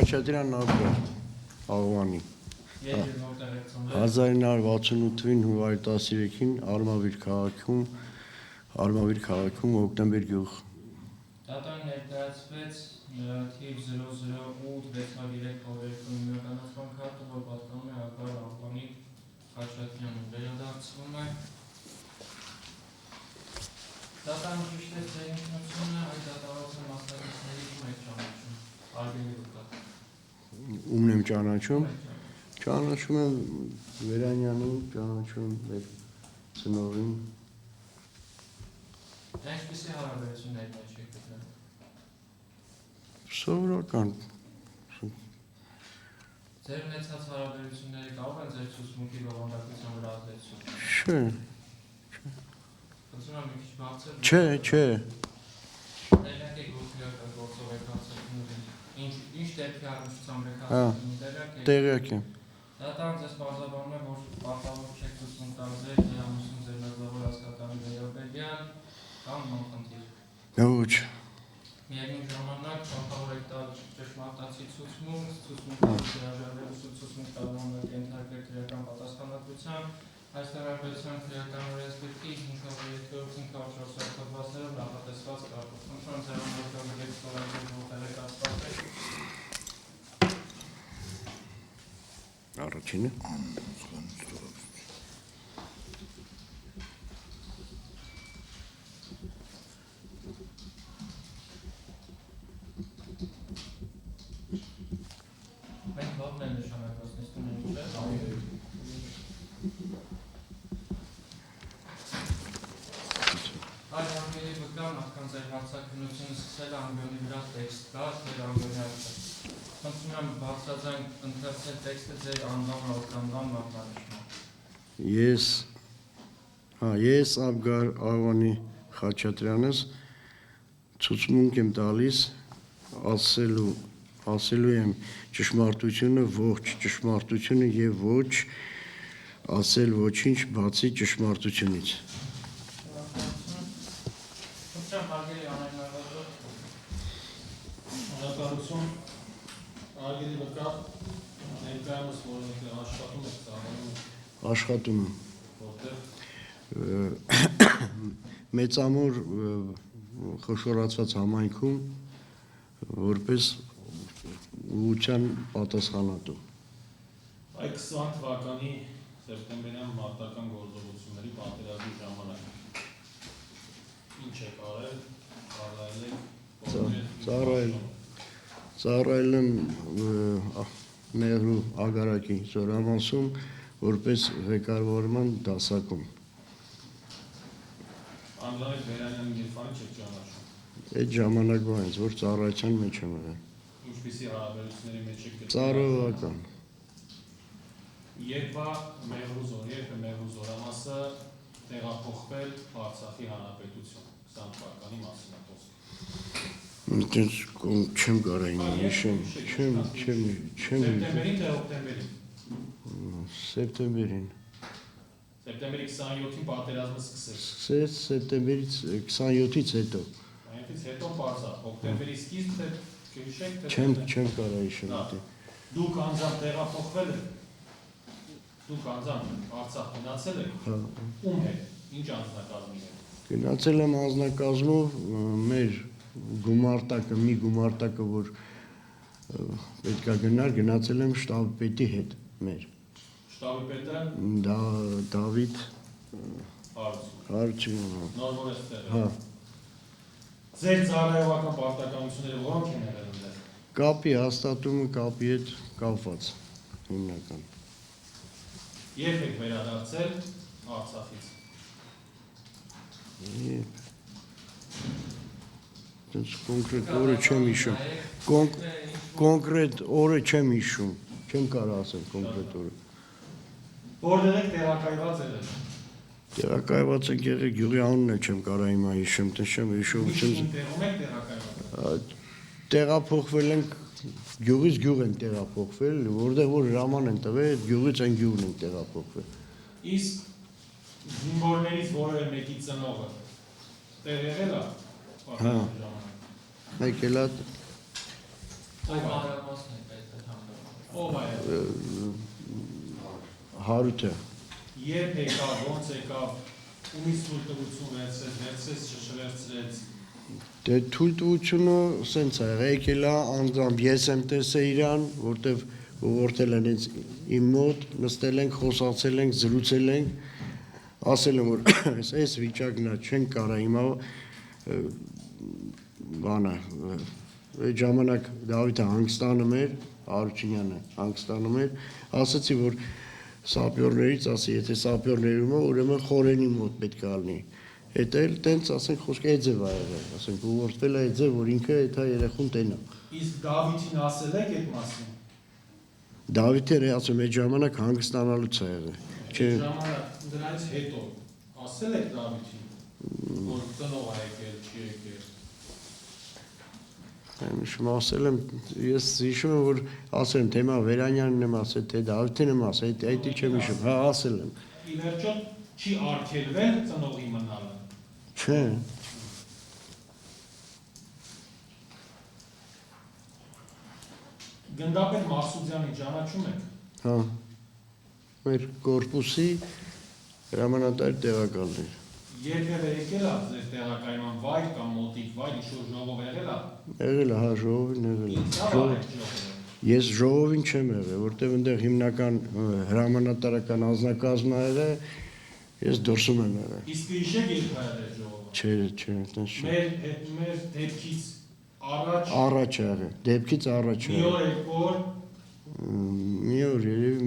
Խաչատրյան Աբգար Աղվանի 1968-ին հունվարի 13-ին Արմավիր քաղաքում Հոկտեմբեր գյուղ Դատան ներկայացվեց թիվ 008-603 խորհրդի իրականացման քարտը, որ պատկանում է Աբգար Աղվանի Խաչատրյանին, վերադարձվում է Դատան ճիշտ է ձեր ինքնությունը, այդ դատավարության մասնակիցներից ում եք ճանաչում, Արգելի վկա Ումն եմ ճանաչում, ճանաչում եմ Վերանյանին, ճանաչում եմ մեր ծնողին Ինչպիսի հարաբերությունների մեջ եք գտնել Սովորական Ձեր ունեցած հարաբերությունները կարող են ձեր ցուցմունքի բովանդակության վրա ազդեցություն Չէ Խնդրում եմ մի քիչ բարձր Չէ Տեղյակ եք որ քրեական գործով եք հացակնուր Ինչ դեպքի առնչությամբ եք հացակնուր Տեղյակ եմ Դատան ձեզ պարզաբանում է որ պարտավոր չեք ցուցմունք տալ ձեր ամուսնու ձեր մեղավոր հասկատանի վերաբերյալ կամ նոմխնդիր Ոչ Միևնույն ժամանակ պարտավոր եք տալ ճշմարտացի ցուցմունք ցուցմունք տալու կենթարկել քրեական պատասխանատվության Այս հարաբերության քրեական օրենսգրքի 507-504 հոդվածներով նախատեսված կարգով։ Խնդրում ձեր անհրաժեշտ տեքստով որտեղ կասված է։ Առաջինը Մենք բավն են նշանակված նստում ենք չէ։ Այլ անգելի վկա նախքան ձեր հարցաքննությունը սկսել անգոնի վրա տեքստ կա, ձեր անգոնի արդյոք։ Խնդրում եմ բարձրաձայն ընթերցել տեքստը ձեր անվան որդանվան մատնանշմամբ։ Ես Աբգար Աղվանի Խաչատրյանս ցուցմունք եմ տալիս ասելու եմ ճշմարտությունը, ողջ ճշմարտությունը եւ ոչ ասել ոչինչ բացի ճշմարտությունից։ Շնորհակալություն Արգելի վկա ներկայումս որ աշխատում եք ծառայում Աշխատում եմ որտեղ Մեծամոր խոշորացված համայնքում որպես ուղղության պատասխանատու Այդ 20 թվականի սեպտեմբերյան մարտական գործողությունների պատերազմի ժամանակ ինչ եք արել, ծառայել եմ Մեղրու ագարակի զորամասում որպես ղեկավարման դասակում Անձանեք Վերանյանին երբանի չեք ճանաչում Այդ ժամանակվա ինձ որ ծառայության մեջ եմ եղել Ինչպիսի հարաբերությունների մեջ եք գտնել Ծառայողական Երբ է Մեղրու զորամասը տեղափոխվել Արցախի Հանրապետություն 20 թվականի մասին է խոսքը Չեմ կարող նշեմ Սեպտեմբերին թե օկտեմբերին Սեպտեմբերին Սեպտեմբերի 27-ին պատերազմը սկսեց Սեպտեմբերի 27-ից հետո Այնտեղից հետո բարձա օկտեմբերի սկիզբ թե քիշեք թե Չեմ կարող նշեմ Դուք անձամբ տեղափոխվել եք Դուք անձամբ Արցախ գնացել եք ում հետ ինչ անձնակազմի հետ Գնացել եմ անձնակազմով մեր մի գումարտակը որ պետքա գնացել եմ շտաբի պետի հետ մեր Շտաբի պետը Դավիթ Հարություն Նոր որ էստեղ Հա Ձեր ծառայողական պարտականությունները որոնք են եղել այնտեղ Կապի հաստատումը կապի հետ կապված հիմնական Երբ եք վերադարձել Արցախից Կոնկրետ օրը չեմ հիշում Կոնկրետ օրը չեմ հիշում Չեմ կարող ասել կոնկրետ օրը Որտեղ եք տեղակայված եղել Տեղակայված եք եղել գյուղի անունն չեմ կարող հիմա հիշում Ինչում եք տեղակայված Տեղափոխվել ենք գյուղից գյուղ ենք տեղափոխվել որտեղ որ հրաման են տվել գյուղից այն գյուղն ենք տեղափոխվել Իսկ զինվորներից որևէ մեկի ծնողը տեղ եղել է Մեկ էլ Այդ մանրամասն է պետք է հանդիպում։ Ով է։ Հարութը Երբ եկավ, ոնց եկավ, ումից թույլտվություն վերցրեց, չվերցրեց։ դե թույլտվությունը սենց է եկել է անձամբ ես եմ տեսել իրան, որտեվ ուղղորդել են ինձ իմ մոտ, նստել ենք, խոսացել ենք, զրուցել ենք, ասել եմ որ այս վիճակն է, չենք կարող հիմա բանը այդ ժամանակ Դավիթը հանգստանում էր, Արուչինյանը հանգստանում էր, ասացի որ սապյորներից ասի, եթե սապյորներում է, ուրեմն խորենի մոտ պետք է լինի։ Հետ էլ տենց ասենք խոսքը էձև ա եղել, ասենք ուղղորդվել է էձև, որ ինքը այդ երեխուն տենա։ Իսկ Դավիթին ասել եք այդ մասին։ Դավիթը ասում այդ ժամանակ հանգստանալուց է եղել։ Չէ, Ժամանակ դրանից հետո ասել եք Դավիթին, որ տնող է եկել, չի եկել։ Միշտ ասել եմ, ես հիշում եմ որ ասել եմ թե հիմա Վերանյանն եմ ասել, թե Դավիթին եմ ասել, այդ չեմ հիշում, հա ասել եմ։ Ի վերջո չի արգելվել ծնողի մնալը։ Չէ։ Գնդապետ Մասուդյանին ճանաչում եք։ Հա։ Մեր կորպուսի հրամանատար տեղակալն էր։ Երբևէ եկել է ձեր տեղակայման վայր կամ մոտիկ վայր, ինչ-որ ժողով եղել է։ Եղել է, հա, ժողովին եղել է։ Ինչ ա այդ ժողովը։ Ես ժողովին չեմ եղել, որտեղ այնտեղ հիմնական հրամանատարական անձնակազմն ա եղել, ես դուրսում եմ եղել։ Իսկ հիշեք երբ ա եղել ժողովը։ Չէ, տենց չէ։ Մեր դեպքից առաջ Առաջ ա եղել, դեպքից առաջ ա մի եղել։ օր երկու օր Մի օր, երևի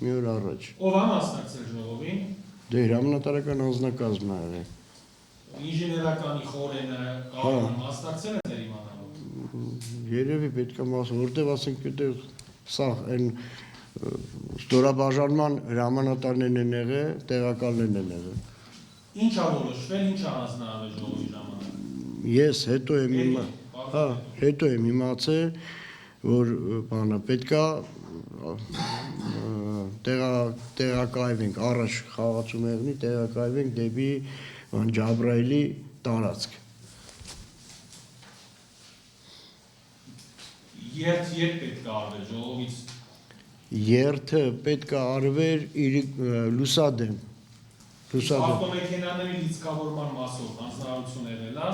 մի օր առաջ։ ով ա մասնակցել ժողովին։ Դե հրամանատարական անձնակազմն ա եղել։ Ինժեներականի խորենը կարող մասնակցել է ձեր իմանալով։ Երևի պետք է մասը, որտեղ ասենք այդտեղ սա այն ստորաբաժանման հրամանատարներն են եղել, տեղակալներն են եղել։ Ինչ ա որոշվել, ինչ ա հանձնարարվել ժողովի ժամանակ։ Ես հետո եմ իմացել, որ բանը պետքա տեղակայվենք առաջ խաղացում եղնի, տեղակայվենք դեպի Ջաբրայելի տարածք։ Երբ պետք է արվել ժողովից։ Երթը պետք է արվեր լուսադեմ։ Ավտոմեքենաների լիցքավորման մասով հանձնարարություն եղել է։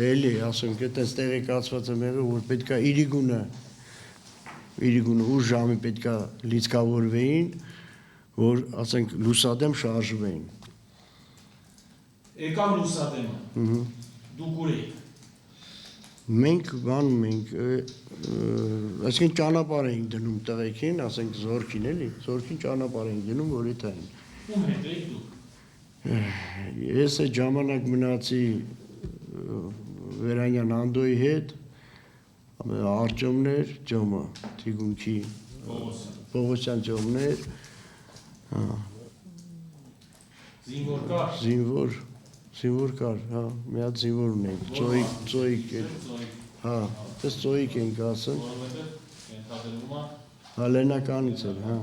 Էլի, ասենք, այդպես տեղեկացված եմ եղել, որ պետք է իրիգունը ուշ ժամի պետք է լիցքավորվեին, որ ասենք լուսադեմ շարժվեին։ Եկավ լուսադեմը։ Դուք ուր եք։ Մենք բանում ենք, այսինքն ճանապարհ էինք դնում տղեկին, ասենք զորքին էլի, զորքին ճանապարհ էինք դնում, որ այդ այն։ Ում հետ եք դուք։ Ես այդ ժամանակ մնացի Վերանյան Անդոյի հետ, Արտյոմներ, Ջոմը, Թիգունքի, Պողոսյան Ջոմներ, Զինվոր կար։ Զինվոր կար, հա, մի հատ զինվոր ունենք, ծոյիկ էր, հա, պես ծոյիկ ենք ասում, Որովհետև ենթադրվում է հա, լենականից էր, հա,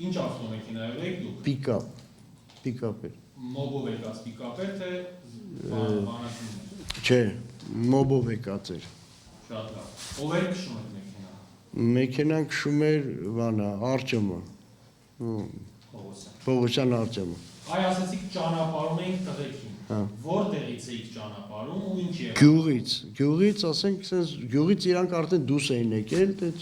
ինչ ավտոմեքենայով եք դուք։ պիկապ էր, Մոբով եկած պիկապ էր, թե բանակին էր։ չէ, մոբով եկած էր, Շատ լավ։ Ով էր քշում այդ մեքենան։ մեքենան քշում էր, բանա, Արտյոմը, Պողոսյան Արտյոմը, Այ ասեցիք ճանապարհում էինք տղեկին։ հա, Որտեղից էիք ճանապարհում ու ինչ եղավ։ գյուղից, ասենք, գյուղից իրանք արդեն դուրս էին եկել, դեց,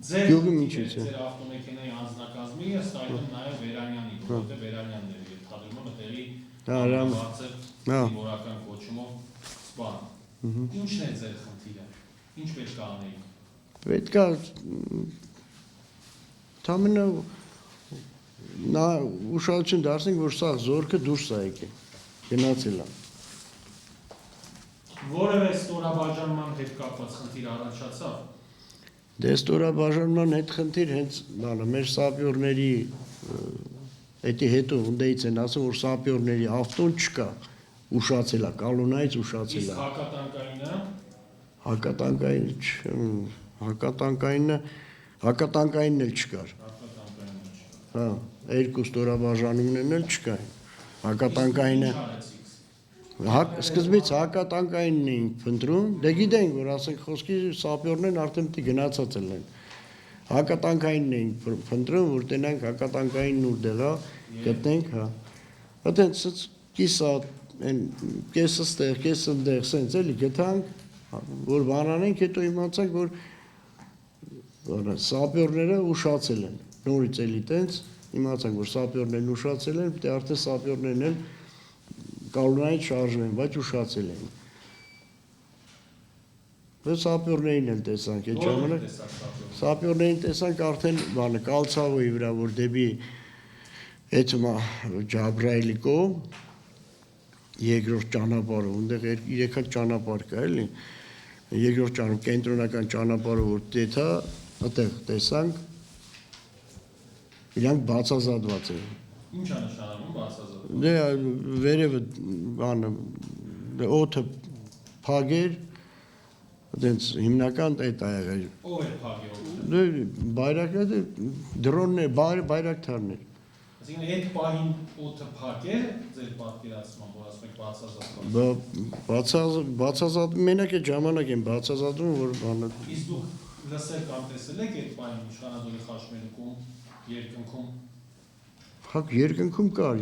Ձեր Գյուղի միջից, ձեր ավտոմեքենայի անձնակազմի ըստ այդմ նաև Վերանյանի, որովհետև Վերանյանն էր ենթադրում եմ տեղի բարձր զինվորական կոչումով սպան։ Ինչն է ձեր խնդիրը։ Ինչ պետք է անեիք։ պետք է թամենը նա ուշադրություն դարձնենք, որ սա զորքը դուրս է եկել, գնացել է։ Որևէ ստորաբաժանման հետ կապված խնդիր առաջացավ։ Դե ստորաբաժանման հետ խնդիր հենց բանը մեր սապյորների էդի հետո ունդեից են ասում, որ սապյորների ավտոն չկա, ուշացել է, կալոնայից ուշացել է։ Հակատանկայինն էլ չկար։ Հա, երկու ստորաբաժանումներն էլ չկային։ Հակատանկայինը Սկզբից հակատանկային էինք փնտրում, դե գիտենք, որ ասենք խոսքի սապյորներն արդեն պիտի գնացած են։ Հակատանկային էինք փնտրում, որ տենանք հակատանկային ուր դեղա, գտնենք, հա։ Այդտենց կիսա այն կեսը ստեղ, կեսը ընդեղ, սենց էլի գտանք, որ բանանենք, հետո իմացանք, որ սապյորները ուշացել են։ Նորից էլի տենց իմացանք, որ սապյորներն ուշացել են, պիտի արդեն սապյորներն էլ կալունայից շարժվեն, բայց ուշացել են։ Բայց սապյորներին էլ տեսանք այդ ժամանակ։ Սապյորներին տեսանք արդեն բանը կալցավոյի վրա, որ դեպի այդ Ջաբրայելի կողմ երկրորդ ճանապարհը, այնտեղ 3 հատ ճանապարհ կա, էլի։ Երկրորդ ճանապարհ, կենտրոնական ճանապարհը, որ դեթա, այդտեղ տեսանք իրանք բացազատված են։ Ինչ է նշանակում բացազատված։ Դե վերևը բանը օդը փագեր, այդենց հիմնական այդ է եղել։ Ո՞վ է փագել։ Դե բայրակները դրոններ, բայրակթարներ։ Այսինքն այդ պահին օդը փակել ձեր պատկերացման, որ ասում եք բացազատված։ Բացազատ մենակ այդ ժամանակ են բացազատում, որ բանը։ Իսկ դուք լսել կամ տեսել եք այդ պահին Իշխանադորի խաչմերուկում, երկնքում։ Հակ երկնքում կար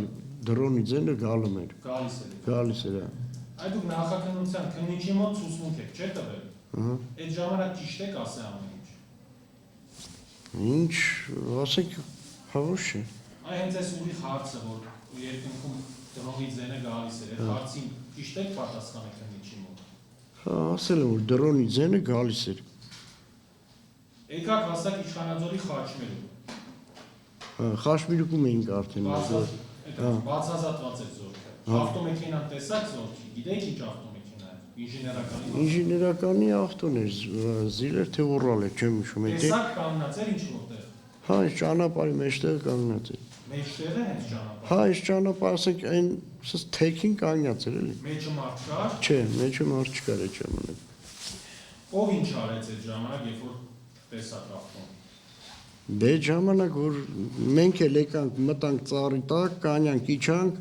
դրոնի ձենը գալում էր։ Գալիս էր։ Գալիս էր։ Այդ դուք նախաքննության քննիչի մոտ ցուցմունք եք, չէ՞ տվել։ Ահա։ Այդ ժամանակ ճիշտ եք ասել ամեն ինչ։ Ինչ, ասեք, հա ոչ է։ Այ հենց այս ուրիշ հարցը, որ երկնքում դրոնի ձենը գալիս էր, այդ հարցին ճիշտ եք պատասխանել քննիչի մոտ։ Հա, ասել եմ, որ դրոնի ձենը գալիս էր։ Եկաք հասակ Իշխանաձորի խաչմերուկ։ Խաչմերուկում էինք արդեն։ Բացազատված էր զորքը։ Ավտոմեքենան տեսակ զորքի, գիտեք ինչ ավտոմեքենա է, ինժեներականի։ Ինժեներականի ավտոն էր, զիլեր թե Ուռալ է, չեմ հիշում։ Տեսակ կանգնած էր ինչ որտեղ։ Հա, այս ճանապարհի մեջտեղ կանգնած էր։ Մեջտեղը հենց ճանապարհ։ Հա, այս ճանապարհը ասենք այն սս թեքին կանգնած էր էլի։ Մեջը մարդ կար։ Չէ, մեջը մարդ չկար այդ ժամանակ։ Ով ինչ արեց այդ ժամանակ, երբ որ տեսակ ավտոն։ Դե ժամանակ որ մենք էլ եկանք, մտանք ծառի տակ, կանյանք, իջանք,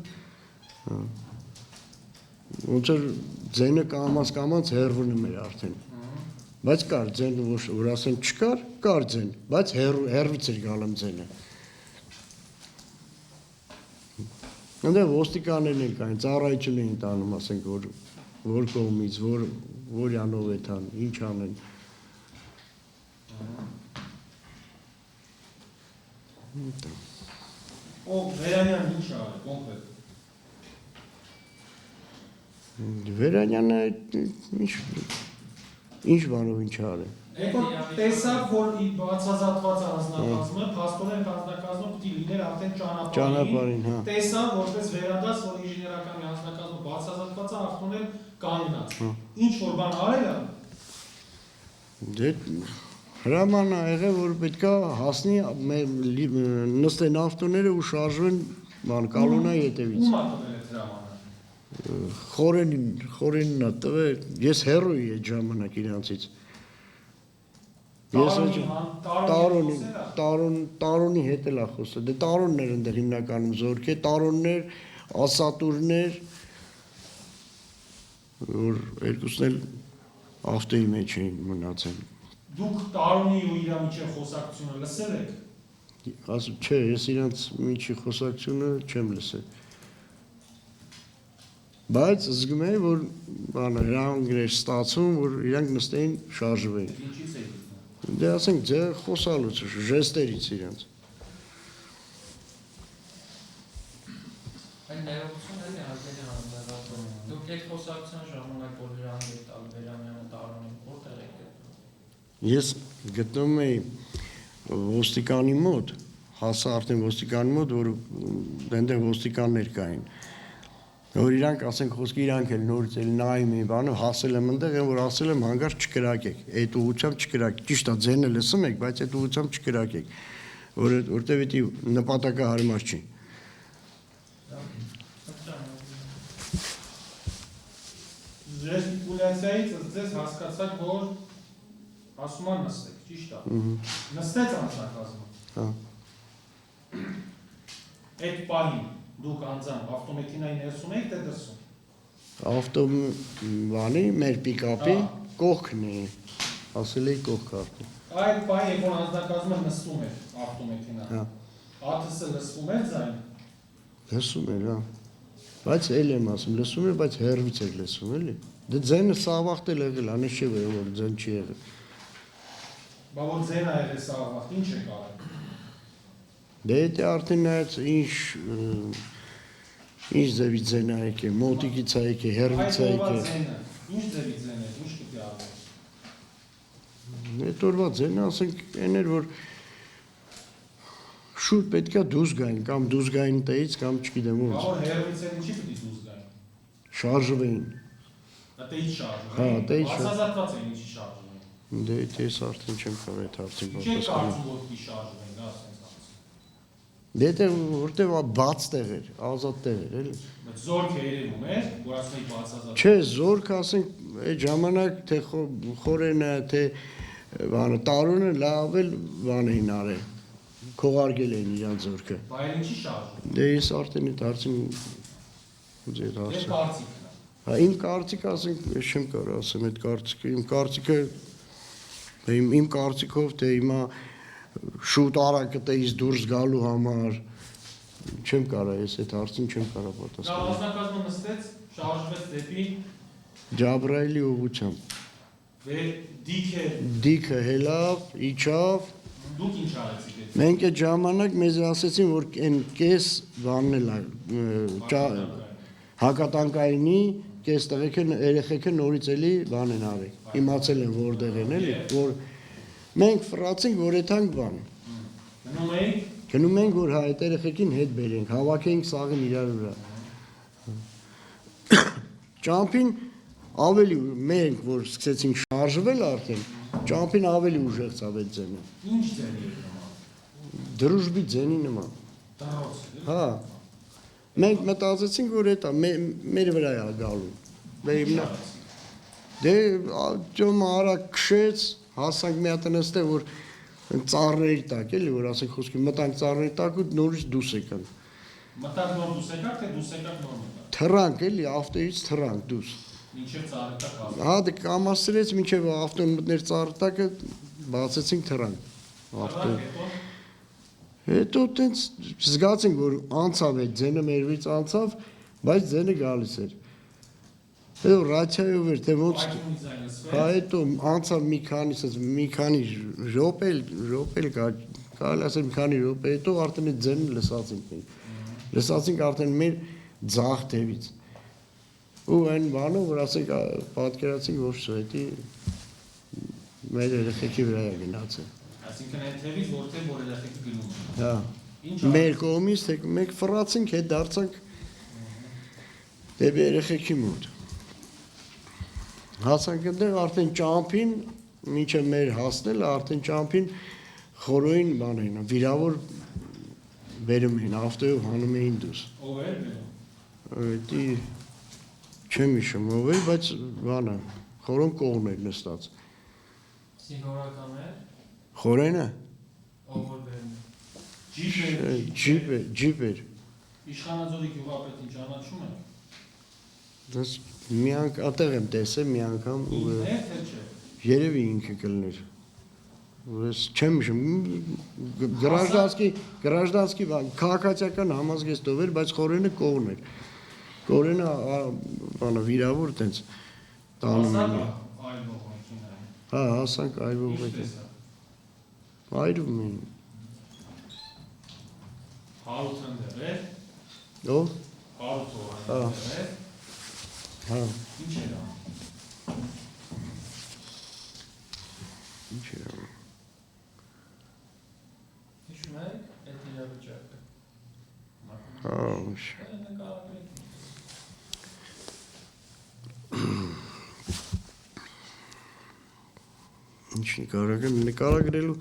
ոնց որ ձենը կամաց հեռվում էր արդեն։ Բայց կար ձեն, որ ասեն չկար, կար ձեն, բայց հեռվից էր գալում ձենը։ Այնտեղ ոստիկաններն են կային, ծառայություն էին տանում, ասենք, որ կողմից, որյանով է տան, ինչ անեն։ Ով Վերանյանն ինչ արել, կոնկրետ։ Վերանյանը ինչ բանով ինչ արել։ Եկոք տեսակ, որ բացազատված անձնակազմը, փաստորեն անձնակազմը պիտի լիներ արդեն ճանապարհին, հա։ Տեսան, որպես վերադաս, որ ինժեներականի անձնակազմը բացազատված է, արդեն կանգնած։ Ինչ որ բան արել է։ Դե հրաման ա եղել, որ պետքա հասնի նստեն ավտոները ու շարժվեն կալունայի հետևից։ Ում ա տվել այդ հրամանը։ Խորենին ա տվել, ես հեռու էի այդ ժամանակ իրանցից։ Տարոնի հետ էլ ա խոսել, դե տարոններ ընդեղ հիմնականում զորք է, տարոններ, ասատուրներ, որ երկուսն էլ ավտոյի մեջ էին մնացել։ Դուք տարոնի ու իրա միջև խոսակցությունը լսել եք։ Ասում չէ, ես իրանց միջի խոսակցությունը չեմ լսել։ Բայց զգում եմ, որ հրամաններ էր ստացվում, որ իրանք նստեին շարժվեին։ Ինչից է գտնում։ Դե ասենք ձեր խոսալուց, ժեստերից իրանց։ Այն ներողություն էլի հարկերի հանձնարարություն։ Դուք եք խոսակցության ժամանակ որ հրամաններ տալ Վերանյանը տարոնին որտեղ եք գտնում։ Ես գտնում էի ոստիկանի մոտ, հասա արդեն ոստիկանի մոտ, որ այնտեղ ոստիկաններ կային։ Որ իրանք ասենք խոսքի իրանք էլ նորից էլ նայում էին բանը, հասել եմ այնտեղ, որ ասել եմ հանգարց չկրակեք, այդ ուղղությամբ չկրակեք։ Ճիշտ է, ձենը լսում եք, բայց այդ ուղղությամբ չկրակեք, որտեղ պիտի նպատակահարմար չի։ Ժեստիկուլյացիայից ձեզ հասկացաք, որ ասում են նստեք, ճիշտ է։ Նստեց անձնակազմը։ Հա։ Այդ պահին դուք անձամբ ավտոմեքենայի ներսում եք թե դրսում։ ավտոբանի մեր պիկապի կողքն է, ասել էի կողք արդեն։ Այդ պահի, երբ որ անձնակազմը նստում էր ավտոմեքենա, ԱԹՍ լսվում էր ձայն։ Լսում էր, հա։ Բայց էլ եմ ասում, լսում էր, բայց հեռվից էր լսում, էլի։ Դե ձենը սավախտել եղել, անես չէ որ ձեն չի եղել։ Բա որ ձենը եղել սավախտ, ինչ եք արել։ Դե դա արդեն նայած ինչ ձևի ձենա եկե, մոտիկից է եկե, հեռվից է եկե։ Ինչ ձևի ձեն է, ինչ պիտի արվեր։ Այդ օրվա ձենը ասենք այն էր, որ շուտ պետքա դուրս գային, կամ դուրս գային տեից, կամ չգիտեմ ոնց։ Բա որ հեռվից են ինչի պիտի դուրս գային։ Շարժվեին։ Տեից շարժվեին։ Հա, տեից Բացազատված էին ինչի շարժվեին։ Դե ես արդեն չեմ կարող այդ հարցին Ինչ պատասխանել։ եք կարծում որ պիտի շարժվեին, դա ասենց ասած։ Դե դե որտեվ բաց տեղ էր, ազատ տեղ էր, էլի։ Բայց զորք է երևում էր, որ ասում էի բացազատ։ Չէ, զորք ասենք այդ ժամանակ թե խորենը, թե բանը տարոնը լավ էլ բան էին արել։ Քողարկել էին իրանց զորքը։ Բա էլ ինչի շարժվեին։ Դե ես արդեն այդ հարցին ուզի այդ Եվ հարցը։ կարծիքն է։ Հա իմ կարծիքը ասենք ես չեմ կարող ասեմ այդ կարծիքը, իմ կարծիքը իմ կարծիքով թե հիմա շուտ արագ տեից դուրս գալու համար չեմ կարող ես այդ հարցին չեմ կարող Դա պատասխանել։ անձնակազմը նստեց, շարժվեց դեպի Ջաբրայելի ուղղությամբ։ Դիքը հելավ, իջավ։ Դուք ինչ արեցիք այդ։ Մենք այդ ժամանակ մեզ ասեցին որ այն կես բանն էլ հակատանկայինի կես երեխեքը նորից էլի բան են արել։ Իմացել են որտեղ են էլի, որ մենք ֆրացինք որ այդանք բան։ Գնում էի։ Գնում ենք որ հա այդ երեխեքին հետ բերենք, հավաքենք սաղին իրար վրա։ Ճամփին ավելի մենք որ սկսեցինք շարժվել արդեն, ճամփին ավելի ուժեղ ցավ այդ ձենը։ Ինչ ձենի էր նման։ Դրուժբի ձենի նման։ Դարոց։ Հա։ Մենք մտածեցինք որ դա մեր վրա է գալու։ Դե ջոմ արա քշեց, հասանք մի հատ նստե որ ծառերի տակ էլի որ ասենք խոսքի մտանք ծառերի տակ ու նորից դուրս եկանք։ Մտակ նոր դուս եկաք, թե դուս եկաք նոր մտակ։ Թռանք էլի ավտոյից թռանք դուրս։ Մինչև ծառի տակ հասա։ Հա դե կամասրեց մինչև ավտոն մտներ ծառի տակը բացեցինք թռանք։ Ավտո։ Հետո տենց զգացինք որ անցավ այդ ձենը մերվից անցավ, բայց ձենը գալիս էր։ Հետո ռացիայով էր թե ոնց։ Հա հետո անցավ մի քանի րոպե կարելի ասել մի քանի րոպե հետո արդեն այդ ձենը լսացինք մենք։ Լսացինք արդեն մեր ձախ թևից։ Ու այն բանը որ ասենք պատկերացինք որ շուտի մեր երեխեքի վրա է գնացել։ Այսինքն այն թևից որտեղ որ երեխեքը գնում են։ Հա։ Ինչ Մեր կողմից թե մենք ֆրացինք հետ դարձանք դեպի երեխեքի մոտ։ Հասանք այնտեղ արդեն ճամփին մինչև մեր հասնելը արդեն ճամփին խորոին բան էին վիրավոր բերում էին ավտոյով հանում էին դուրս։ ով էր գնում։ Դի չեմ հիշում ով էր, բայց բանը խորոն կողմ էր նստած։ Սինորական էր, Խորենը ով որ բերում։ ջիպ էր։ Իշխանաձորի գյուղապետին ճանաչում եք։ Դες մի անգամ ատեղ եմ տեսել մի անգամ Ինքն է թե չէ։ երևի ինքը կլներ։ Ես չեմ հիշում գրաժդանսկի քաղաքացիական համազգեստով էր, բայց խորենը կողմ էր։ Խորենը բանը վիրավոր տենց տանում էին։ Այլ ողջույն է։ Հա, հասանք այրվող եկը։ Այրում էին։ Հարութն դեր է։ Ո՞վ։ Հարութը է։ Հա։ Ինչ էր անում։ Ինչ էր անում։ Հիշում եք այդ իրավիճակը։ Հա, ուշ։ Նկարագրեք։ Ինչ նկարագրելու։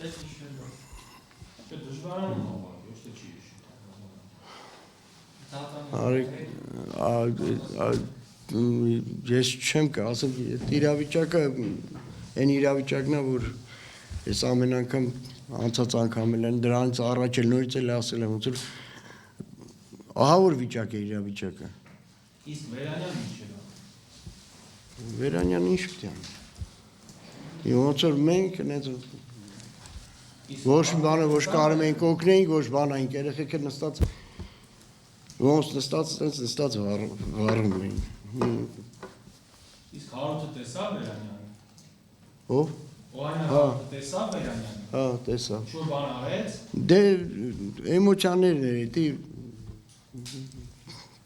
Այդ հիշելով։ Դե դժվարանում ով է, ոչ թե չի հիշում։ Ես չեմ ասեմ իրավիճակը այն իրավիճակն է որ ես ամեն անգամ անցած անգամ էլ դրանից առաջ էլ նորից էլ ասել եմ ոնց որ ահա որ վիճակ է իրավիճակը Իսկ Վերանյանն ինչ է անում։ Վերանյան ինչ պետք է անի։ Ոնց որ մենք այնց ոչ բանը ոչ կարում ենք օգնենք, ոչ բան այնք երեխեքը նստած ոնց նստած վառում էին։ Իսկ Հարութը տեսավ Վերանյանին։ Ով։ Օհանյանը Հարութը տեսավ Վերանյանին։ Հա, տեսա։ Ինչ-որ բան արեց։ Դե էմոցիաներն էր, դի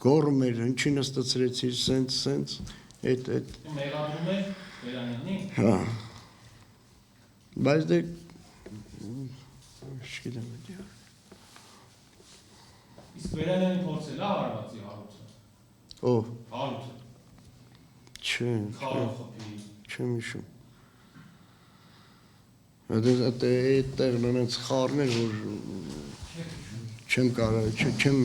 գոռում էր, ինչի նստացրեցի, սենց, այդ Մեղադրում էր Վերանյանին։ հա։ Բայց դե չգիտեմ դե։ Իսկ Վերանյանին փորձել է հարվածի Հարութը։ Ով։ Հարութը։ Չէ, Քարով խփի։ չեմ հիշում։ Այդտեղ նենց խառներ, որ չեմ կարող, չեմ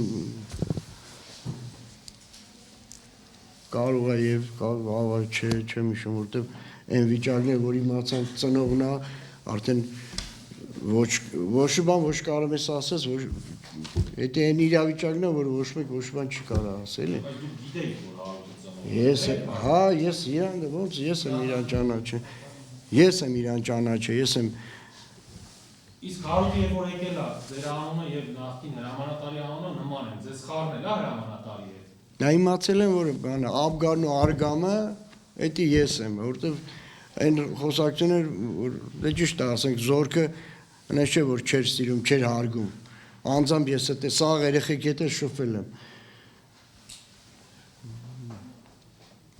կարող է եւ կարող չեմ հիշում, որտեվ այն վիճակն է, որ իմացան ծնողն է, արդեն ոչ բան ոչ կարող ես ասես, ոչ դա այն իրավիճակն է, որ ոչ մեկ ոչ բան չի կարող ասել։ Բայց դու գիտեի, որ Հարութը ծնող։ Ես իրան ոնց ես եմ իրան ճանաչել։ Ես եմ իրան ճանաչել, ես եմ Իսկ Հարութը երբ որ եկել է, ձեր անունը եւ նախկին հրամանատարի անունը նման են, ձեզ խառնել է հրամանատարի հետ։ Նա իմացել եմ, որ բանը Աբգարն ու Արգամը, դա ես եմ, որովհետև այն խոսակցություններ, որ դե ճիշտ է ասենք, զորքը այնպես չէ, որ չէր սիրում, չէր հարգում։ Անձամբ ես այդ սաղ երեխեք հետ շփվել եմ։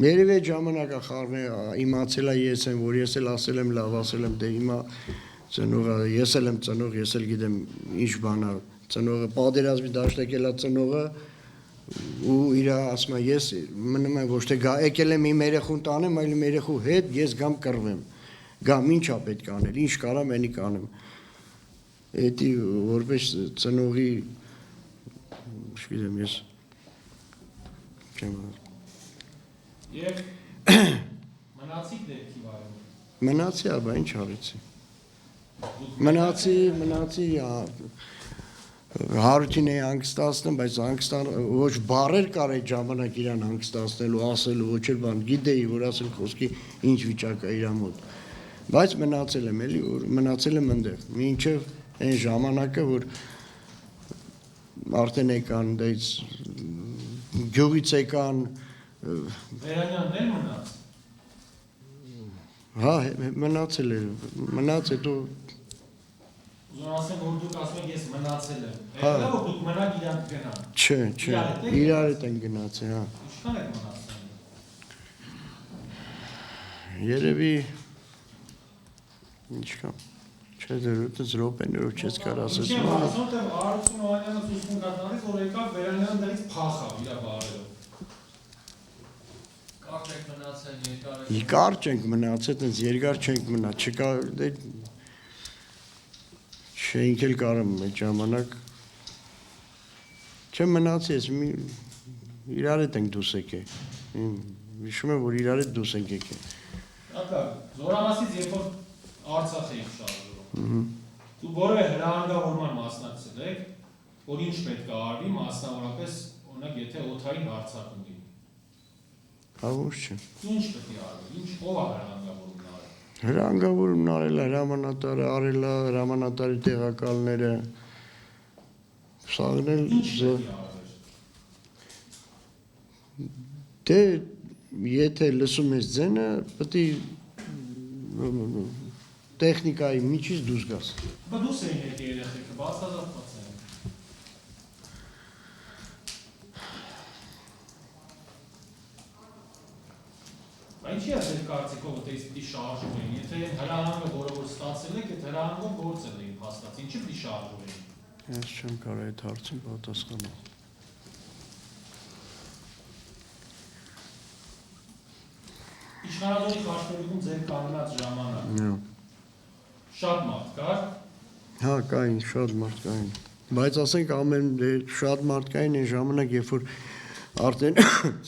Երևի այդ ժամանակը խառնել իմացել է ես եմ, որ ես էլ ասել եմ, լավ ասել եմ, դե հիմա ծնողը, ես էլ եմ ծնող, ես էլ գիտեմ ինչ բան է, ծնողը պատերազմի դաշտակ ելա ծնողը ու իր ասում է ես մնում եմ ոչ թե եկել եմ իմ երեխուն տանեմ, այլ իմ երեխու հետ ես գամ կռվեմ, գամ ինչա պետք է անել, ինչ կարամ էնի կանեմ։ Էդի որպես ծնողի չգիտեմ ես չեմ Եվ մնացիք դեպքի վայրում։ Մնացի, ապա ինչ արեցի։ Մնացի Հարութին էի հանգստացնում, բայց ոչ բառեր կար այդ ժամանակ իրան հանգստացնելու, ասելու, ոչ էլ բան, գիտեի, որ ասել խոսքի ինչ վիճակ է իր մոտ։ Բայց մնացել եմ էլի, որ մնացել եմ այնտեղ, մինչև այն ժամանակը, որ արդեն եկան դից գյուղից եկան Վերանյանն էլ մնաց։ Հա, մնացել էր, մնաց հետո Ուզում ասեմ, որ դուք ասում եք ես մնացել եմ։ Եղել է որ դուք մնաք իրանք գնան։ Չէ, իրար հետ են գնացել, հա։ Ինչքան եք մնացել։ Երևի ինչքան չէ դեռ րոպեներով չես կարող ասես։ Ինչի՞ ասում թե Արություն Օհանյանը ցույց կտանից, որ եկավ Վերանյանը դրանից փախավ իր բարերով։ Կարճ եք մնացել, երկար եք։ Կարճ ենք մնացել, այդպես երկար չենք մնա, չկա դե չենք էլ կարում այդ ժամանակ չեմ մնացի, ես իրար հետ ենք դուրս եկել։ Հիշում եմ, որ իրար հետ դուրս ենք եկել։ Ակա, Զորամասից երբ որ Արցախ էիք շարժվում։ Դու որևէ հրահանգավորման մասնակցել եք, որ ինչ պետք է արվի, մասնավորապես, օրինակ, եթե օդային հարձակում լինի։ Հա ոչ չէ։ Ինչ պետք է արվի, ինչ ով է հրահանգավորումն արել։ Հրանգավորումն արել է, հրամանատարը արել է, հրամանատարի տեղակալները, սաղնել Ինչ պետք է արվել։ դե եթե լսում ես ձենը, պետք է տեխնիկայի միջից դուրս գաս։ Բա դուս էին այդ երեխեքը, բացազատված են։ Ինչի՞ է ձեր կարծիքով ότι պիտի շարժում էին, եթե այն հրահանգը, որը որ ստացել եք, այդ հրահանգով գործել էին հաստատ, ինչի՞ պիտի շարժում էին։ Ես չեմ կարող այդ հարցին պատասխանել։ Իշխանադորի խաչմերուկում ձեր կանգնած ժամանակ Հա։ շատ մարդ կար, Հա, կային, շատ մարդ կային։ Բայց ասենք ամեն շատ մարդ կային այն ժամանակ, երբ որ արդեն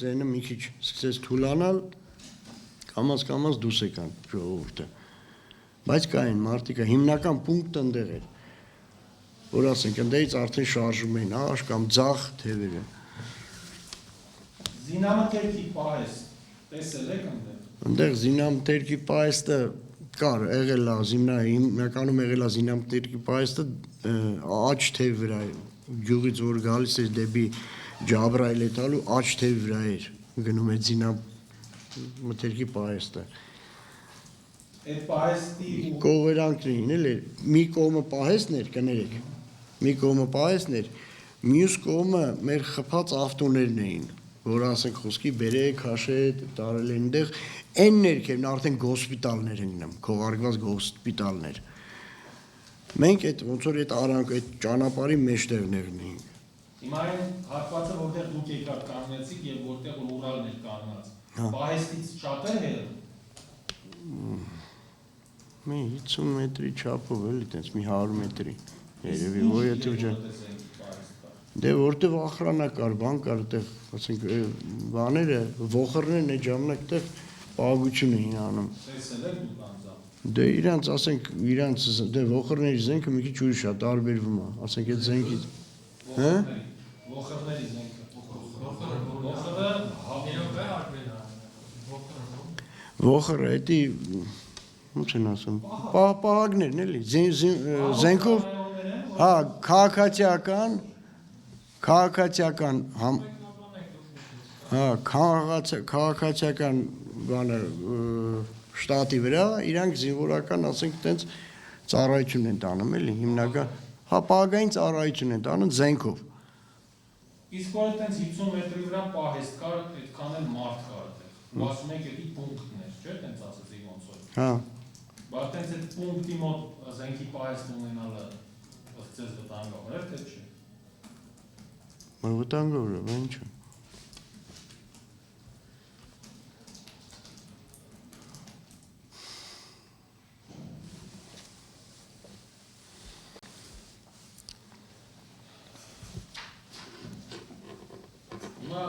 ձենը մի քիչ սկսեց թուլանալ, կամաց դուրս եկան ժողովուրդը։ Բայց կային մարդիկը, հիմնական պունկտը ընդեղ էր։ Որ ասենք, ընդեղից արդեն շարժում էին աշ կամ ձախ թևերը։ Զինամթերքի պահես տեսել եք այնտեղ։ Այնտեղ զինամթերքի պահեստը կար, եղել է հիմնականում եղել է զինամթերքի պահեստը աջ թևի վրա գյուղից որ գալիս էր դեպի Ջաբրայել էտալու աջ թևի վրա էր գնում է զինամթերքի պահեստը։ Այդ պահեստի Կողերանքն էին էլի, մի կողմը պահեստն էր, կներեք, մի կողմը պահեստն էր, մյուս կողմը մեր խփած ավտոներն էին, որ ասենք խոսքի բերեք, հաշեք, տարել են այնտեղ, այն ներքևն արդեն գոսպիտալներ են գնում, քողարկված գոսպիտալներ։ Մենք այդ ոնց որ այդ արանք, այդ ճանապարհի մեջտեղներն էինք։ Հիմա այն հատվածը, որտեղ դուք եկաք կանգնեցիք եւ որտեղ Ուրալն էր կանգնած, պահեստից շատ է հեռու։ Մի 50 մետրի չափով էլի, տենց մի 100 մետրի։ Երևի ոյ է դուջը։ Դե որտեղ ախրանը կար, բան կար, այդտեղ, ասենք, բաները, ողորներն այդ ժամանակ այդտեղ պահագություն էին անում։ Տեսել եք դուք անձամբ։ Դե իրանց, ասենք, իրանց դե ողորների զենքը մի քիչ ուրիշ է, տարբերվում է, ասենք այդ զենքից։ Հա? Ողորների զենքը։ Ողորը էդի ո՞նց են ասում։ Պահակներն էլի, զենքով հա, քաղաքացիական հա, քաղաքացիական բանը շտատի վրա իրանք զինվորական, ասենք, տենց ծառայություն են տանում, էլի, հիմնական, հա, պահակային ծառայություն են տանում զենքով։ Իսկ որ այդտենց 50 մետրի վրա պահեստ կար, այդքան էլ մարդ կար այդտեղ։ Ու ասում եք էդի պունկտներ, չէ՞, տենց ասեցիք ոնց որ։ Հա։ Բայց տենց այդ պունկտի մոտ զենքի պահեստ ունենալը ըստ վտանգավոր է, թե չէ։ Վտանգավոր է, ինչ է։ Հիմա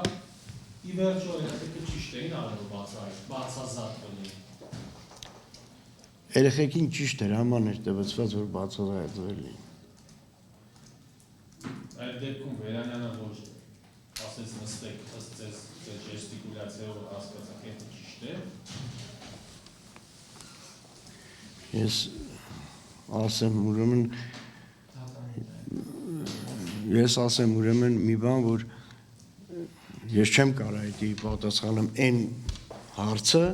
ի վերջո երեխեքը ճիշտ էին արել բացազատ բնի։ Երեխեքին ճիշտ էր համաներ տվեցված, որ բացազայտվել էին։ Այդ դեպքում Վերանյանը որ ասեց նստեք ըստ ձեզ ժեստիկուլյացիայով հասկացաք, այդ ճիշտ է։ Ես ասեմ ուրեմն մի բան, որ ես չեմ կարող այդի պատասխանեմ այն հարցը,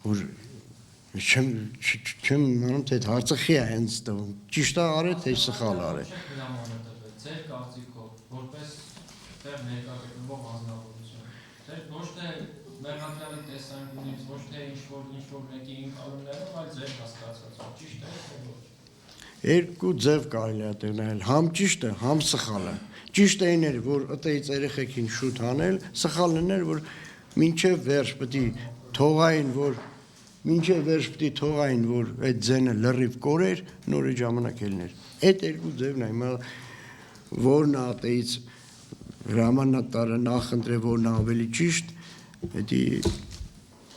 որ չեմ իմանում, թե այդ հարցը խի է հենց տվում, ճիշտ է արել, թե սխալ արել։ Ձեր կարծիքով, որպես դեռ ներկայացնող անձնավորություն, ձեր ոչ թե մեղադրյալի տեսանկյունից, ոչ թե ինչ-որ մեկի ընկալումներով, այլ ձեր հասկացածով, ճիշտ է, թե ոչ։ Երկու ձև կարելի է այդտեղ նայել, համ ճիշտը, համ սխալը։ Ճիշտը այն էր, որ ըտեից երեխեքին շուտ անել, սխալն էր, որ մինչև վերջ պետք է թողային, որ այդ ձենը լրիվ կորեր, նոր այդ ժամանակ ելներ։ Այդ երկու ձևն է, հիմա որն է ատեից հրամանատարը նախընտրե, որն է ավելի ճիշտ, էդի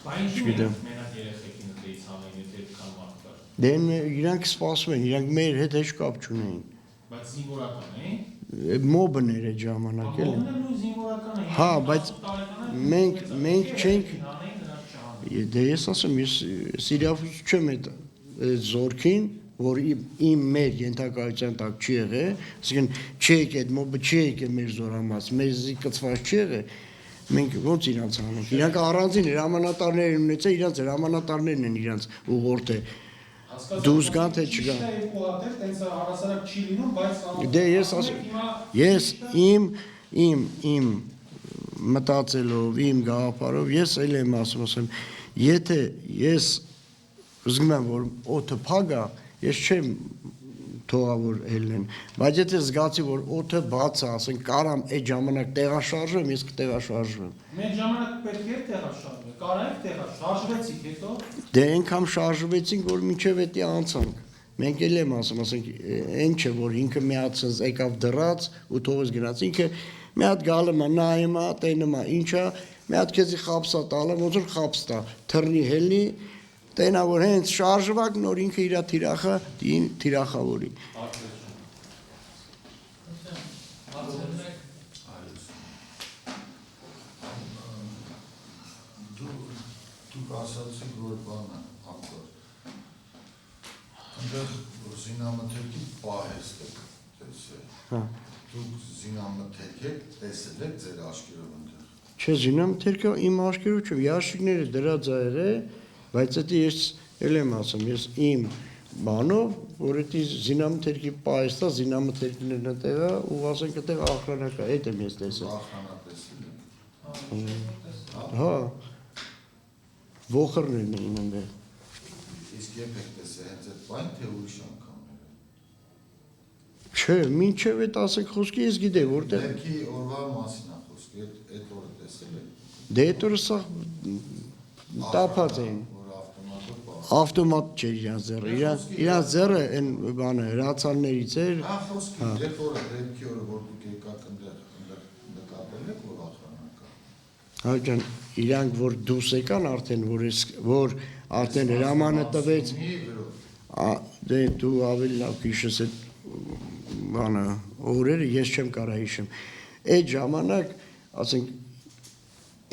չգիտեմ։ Մենակ երեխեքին դեից հանեն, եթե այդքան մարդ կար։ Դե իրանք սպասում են, իրանք մեր հետ հեչ կապ չունեին։ Բայց զինվորական էին։ Մոբն էր այդ ժամանակ էլի։ Մոբն ու զինվորական էին։ Հա, բայց մենք չենք դե ես ասեմ, ես սիրիավուց չեմ այդ զորքին, որ իմ մեր ենթակայության տակ չի եղել, ասիկն չի եկել այդ մոբը, չի եկել մեր զորամաս, մեզի կծված չի եղել, մենք ոնց իրանց անենք, իրանք առանձին հրամանատարներ են ունեցել, իրանց հրամանատարներն են իրանց ուղղորդել, դուրս գան թե չգան։ Դե ես ասում, ես իմ մտածելով, իմ գաղափարով, ես էլ եմ ասում, եթե ես զգում եմ, որ օդը փակ է, ես չեմ թողա որ ելնեն, բայց եթե զգացի, որ օդը բաց է, ասենք կարամ այդ ժամանակ տեղաշարժվեմ, ես կտեղաշարժվեմ։ Մեր ժամանակ պետք է տեղաշարժվել, կարայք տեղաշարժվեցիք հետո։ Դե այնքան շարժվեցինք, որ մինչև էդի անցանք։ Մենք էլ եմ ասում, ասենք, այն չէ, որ ինքը մի հատ սենց եկավ դրած ու թողեց գնաց, ինքը մի հատ գալը մա, նայում է, տենում է, ինչ է, մի հատ քեզի խապսա տալը, ոնց որ խապս տա, թռնի հելնի, տենա որ հենց շարժվակ, նոր ինքը իր թիրախը թիրախավորի։ ասացիք, որ բանը, ակտոր, ընդեղ զինամթերքի պահեստ եք տեսել, դուք զինամթերք եք տեսել եք ձեր աշկերով ընդեղ։ Չէ, զինամթերքը իմ աշկերով չէ, ящикները դրած է, բայց դա ես էլ եմ ասում, ես իմ բանով, որ դա զինամթերքի պահեստա, զինամթերքներն ընդեղ է, ու ասենք այդտեղ охрана-կա, այդ եմ ես տեսել։ Ախրana տեսել եք։ Հա, ոխրներն էին ընդեղ։ Իսկ երբ եք տեսել հենց այդ բան, թե ուրիշ անգամները։ Չէ, մինչև այդ ասեք խոսքի ես գիտեի, որտեղ Ներքի օրվա մասին է խոսքը, այդ օրը տեսել եք։ դե այդ օրը սա տափած էին։ Որ ավտոմատով պահ։ Ավտոմատ չէր իրանց ձեռը, իրանց ձեռը այն բանը հրացաններից էր։ Հա, խոսքի, այդ օրը, ներքի օրը, որ դուք եկաք ընդեղ նկատել եք, որ ախրana կա։ Հա ջան, իրանք որ դուրս եկան արդեն, որ արդեն հրամանը տվեց, դե դու ավելի լավ հիշես այդ բանը օրերը, ես չեմ կարա հիշեմ։ Այդ ժամանակ, ասենք,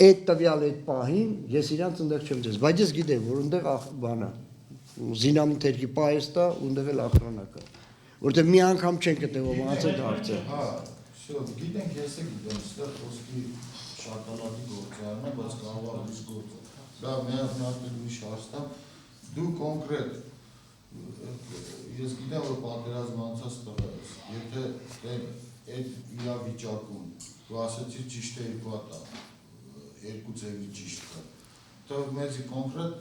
այդ տվյալ այդ պահին ես իրանց ընդեղ չեմ տեսել, բայց ես գիտեմ, որ ընդեղ բանը զինամթերքի պահեստա, ընդեղ էլ ախրana կա։ Որտեղ մի անգամ չեն գտել ոնց է դարձել։ Հա, всё, գիտենք, ես էլ գիտեմ, ստեղ խոսքի շաքարադի գործարան է, բայց կարող է ուրիշ գործ։ Դա միանալ ուրիշ հարցնամ, դու կոնկրետ ես գիտեմ, որ պատերազմ անցած տղա ես, եթե այդ իրավիճակում դու ասեցիր ճիշտ է երկու հատ երկու ձևի ճիշտ կա, դա մեզի կոնկրետ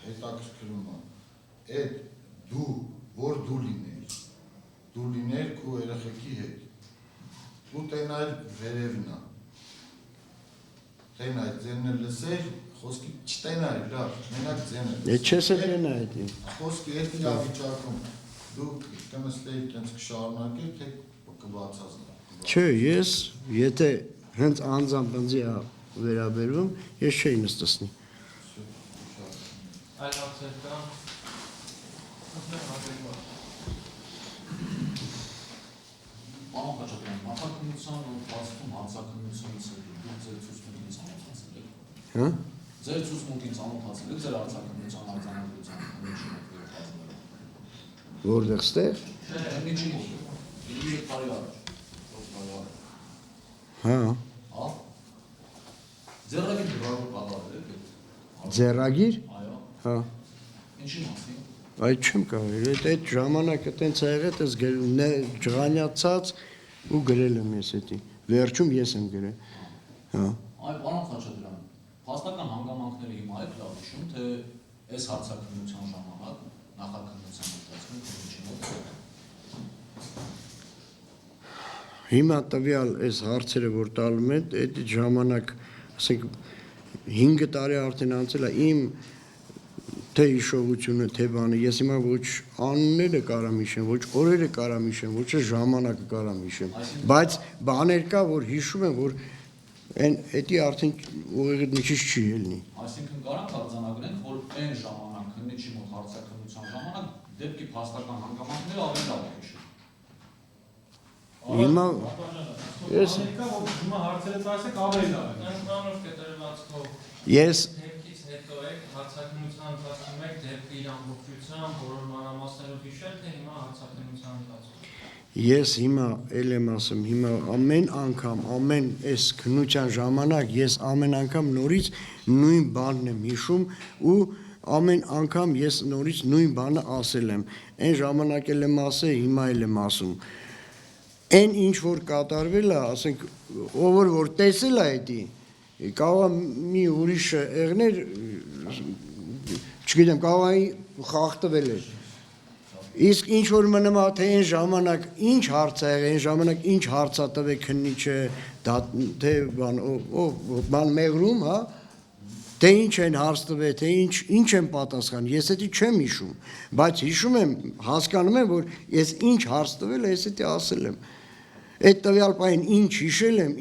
հետաքրքրում է, այդ դու, որ դու լիներ քո երեխեքի հետ, դու տենայր վերևնա, տենայր ձենն է լսեր, խոսքի չտենայր, լավ, մենակ ձենը լսեր։ Այդ չես էլ տենա այդ։ Խոսքի այդ իրավիճակում դու կնստեիք տենց կշարունակեք, թե կբացազնա։ Չէ, ես, եթե հենց անձամբ ինձի վերաբերվում, ես չէի նստսնի։ Այլ հարցեր կան։ Պարոն Խաչատրյան, նախաքննության ընթացքում հանցաքննությունից հետո դուք ձեր ցուցմունքին ծանոթացել եք։ Հա։ Ձեր ցուցմունքին ծանոթացել եք ձեր հանցաքննության արձանագրության միջին Որտեղ ստեղ։ միջին 3 տարի առաջ։ 4 տարի առաջ։ Հա։ Հա։ Ձեռագիր գրավոր կատարել եք։ Ձեռագիր։ Այո։ Հա։ Ինչի մասին։ Այդ չեմ կարել, այդ ժամանակը տենց ա եղել, ես ջղանյացած ու գրել եմ ես էդի։ Վերջում ես եմ գրել։ Հա։ Այ պարոն Խաչատրյան, փաստական հանգամանքները հիմա եք լավ հիշում, թե այս հարցաքննության ժամանակ նախաքննության ընթացքում ինչի մոտ։ Հիմա տվյալ այս հարցերը որ տալում են, այդ ժամանակ, ասենք 5 տարի արդեն անցել է իմ թե հիշողությունը, թե բանը, ես հիմա ոչ անունները կարամ հիշեմ, ոչ օրերը կարամ հիշեմ, ոչ ժամանակը կարամ հիշեմ, բայց բաներ կա, որ հիշում եմ, որ էդի արդեն ուղիղ նշիչ չի ելնի։ Այսինքն կարանք արձանագրենք, որ այն ժամանակ քննիչի մոտ հարցաքննության ժամանակ դեպքի փաստական հանգամանքները ավելի լավ եք հիշում։ Հիմա ես հիմա հարցերը տալիս ավելի լավ է։ Ընդհանուր կտրվածքով ես դեպքից հետո եք հարցաքննության ընթացքում եք դեպքի իր ամբողջությամբ բոլոր մանրամասներով հիշել, թե հիմա հարցաքննության ընթացքում։ Ես հիմա էլ եմ ասում, հիմա ամեն անգամ, ամեն այս քննության ժամանակ ես ամեն անգամ նորից նույն բանն եմ հիշում ու ամեն անգամ ես նորից նույն բանը ասել եմ։ Այն ժամանակ էլ եմ ասել, հիմա էլ եմ ասում։ Այն ինչ որ կատարվել է, ասենք, ով որ տեսել է դա, կարող է մի ուրիշ եղներ, չգիտեմ, կարող է խախտվել է։ Իսկ ինչ որ մնում է, թե այն ժամանակ ինչ հարց է եղել, այն ժամանակ ինչ հարց է տվել քննիչը, թե բան մեղրում, հա, թե ինչ են հարց տվել, թե ինչ են պատասխան, ես դա չեմ հիշում, բայց հիշում եմ, հասկանում եմ, որ ես ինչ հարց տվել, ես դա ասել եմ։ Այդ տվյալ պահին ինչ հիշել եմ,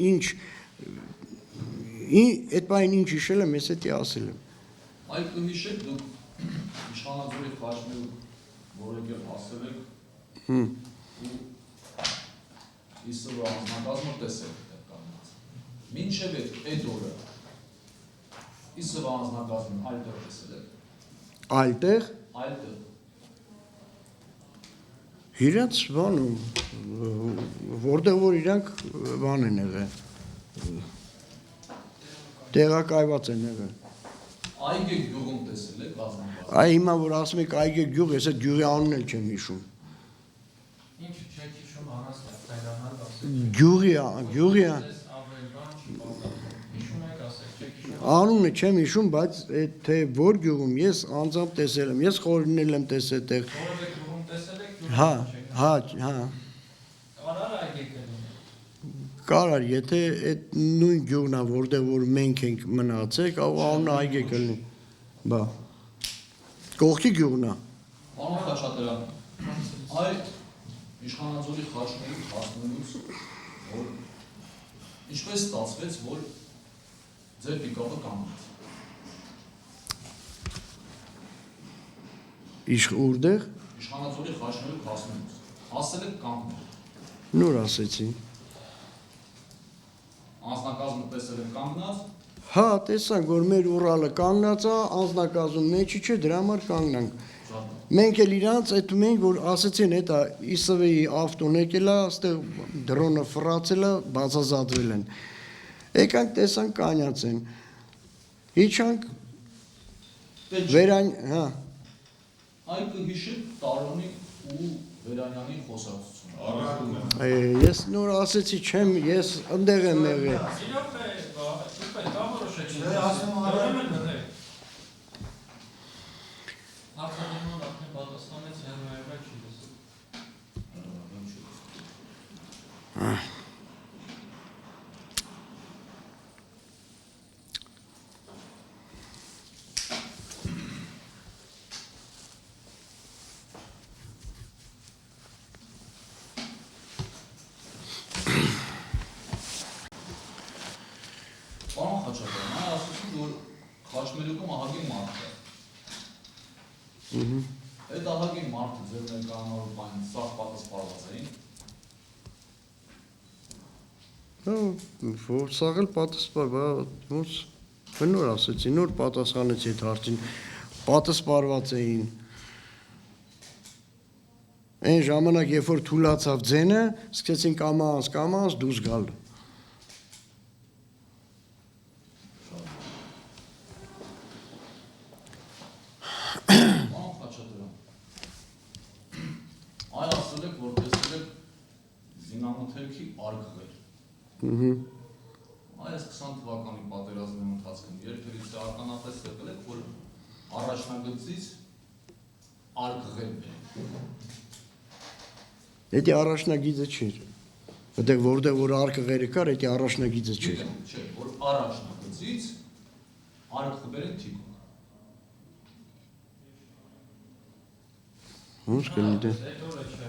այդ պահին ինչ հիշել եմ, ես դա ասել եմ։ Այլ կհիշեք դուք իշխանաձորի խաչմերու որեկել ասել եք ու իսրո անձնակազմը տեսել եք կանգնած։ Մինչև այդ օրը Իսը անձնակազմին այլ տեղ տեսել եք։ Այլտեղ Այլ տեղ։ իրենց բանում որտեղ որ իրանք բան են եղել տեղակայված են եղել Այգե գյուղում տեսել եք անձնակազմ։ այ հիմա որ ասում եք այգե գյուղ ես այդ գյուղի անունն էլ չեմ հիշում Ինչ չեք հիշում առանց հայրանալ ասեք։ գյուղի Ես ավել բան չի պատահում։ Հիշում եք ասեք, չեք հիշում։ անունը չեմ հիշում բայց այդ թե որ գյուղում ես անձամբ տեսել եմ ես խորինել եմ տեսել տեղ Որևէ գյուղում տեսել եք, գյուղում հա չեք։ հա Կարար այգեկել։ կարար եթե այդ նույն գյուղն է որտեղ որ մենք ենք մնացել կարող անունը այգե կլինի բա կողքի գյուղն է Պարոն Խաչատրյան, այ իշխանաձորի խաչմերուկ հասնելուց, որ ինչպես ստացվեց, որ ձեր պիկապը կանգնեց։ Ուրդեղ Իշխանաձորի խաչմերուկ հասնելուց, ասել եք կանգնել, նոր ասեցի անձնակազմը տեսել եք կանգնած, հա տեսանք որ մեր Ուրալը կանգնած է անձնակազմում մեջի չէ դրա համար կանգնանք շատ մենք էլ իրանց այդ մենք որ ասեցին այդ իսվեի ավտոն եկել է այստեղ դրոնը ֆրացել է բացազատվել են եկանք տեսանք կանյաց են իջանք վերան հա այ կհիշեք Տարոնի ու Վերանյանի խոսակցությունը։ ես նոր ասեցի չեմ ես ընդեղ եմ եղել Իրոք է, կա որոշեք։ Դրոմեն մտեք։ Հարկադիմոն արդեն պատասխանեց հերոյևը չի լսել։ Պարոն Խաչատրյան, այ ասեցիք, որ խաչմերուկում ահագին մարդ է։ Այդ ահագին մարդը ձեր ներկայանալու բան սաղ պատասխանված էին։ որ սաղ էլ պատասպար ոնց նոր ասեցի նոր պատասխանեցի այդ հարցին պատասպարված էին այն ժամանակ երբ որ թուլացավ ձենը սկսեցին կամաց դուրս գալ Պարոն Խաչատրյան, այ ասել եք, որ տեսել եք զինամթերքի արգղեր։ Այս 20 թվականի պատերազմի ընթացքում երբևէ ականատես եղել եք, որ առաջնագծից արգղեր բերեն։ Դա առաջնագիծը չէր այդտեղ որտեղ որ արկղերը կար դա առաջնագիծը չէր Չէ, որ առաջնագծից արգղ բերեն թիկուն։ ոնց կլինի դա Այդ օրը չէ։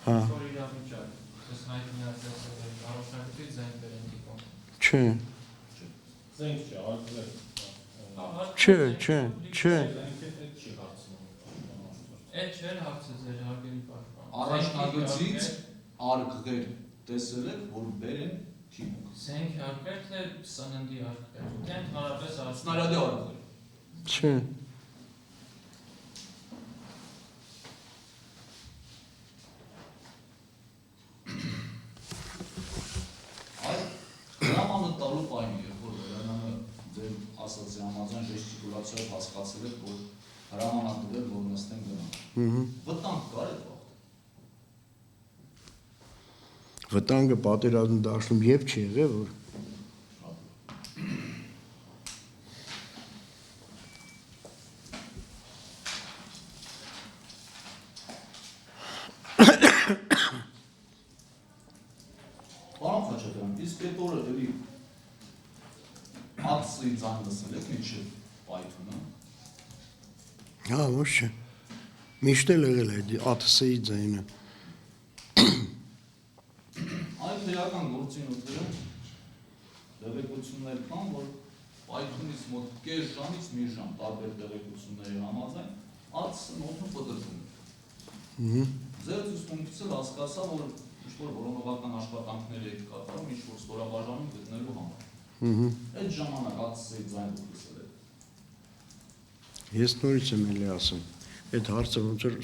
հա Որ իրավիճակ։ Ես հայտնիացել եմ առաջնագծից զենք բերեն տիկոն։ չէ Զենք չէ, արգել։ չէ Զենքը այդ չի հարցնում։ Այդ չէր հարցը ձեր հարգելի պաշտպան։ Առաջնագծից արգղեր տեսել եք, որ բերեն թիկուն։ Զենք արգել թե սննդի արգել։ Դե ընդհանրապես Սնարյադի արգղեր։ չէ Այ հրամանը տալու պայմի երբ որ Վերանյանը ձեր ասացի համաձայն ժեստիկուլացիայով հասկացել եք, որ հրաման ա տվել, որ նստեն գնան։ Վտանգ կար այդ վաղ։ վտանգը պատերազմի դաշտում եւ չի եղել որ Պարոն Խաչատրյան, իսկ այդ օրը էլի ԱՑՍ-ի ձայն լսել եք մինչև պայթունը։ հա ոչ չէ միշտ էլ եղել է ԱԹՍ-ի ձայնը Այդ քրեական գործունեություններում տեղեկություններ կան, որ պայթունից մոտ կես ժամից մի ժամ տարբեր տեղեկությունների համաձայն ԱՑՍ-ն օդում պտտվում է։ Ձեր ցուցմունքից էլ հասկացա, որ ինչ-որ որոնողական աշխատանքներ եք կատարում, ինչ-որ ստորաբաժանում գտնելու համար։ Այդ ժամանակ ԱՑՍ-ի ձայն լսել եք։ Ես նորից եմ էլի ասում։ Այդ հարցը ոնց որ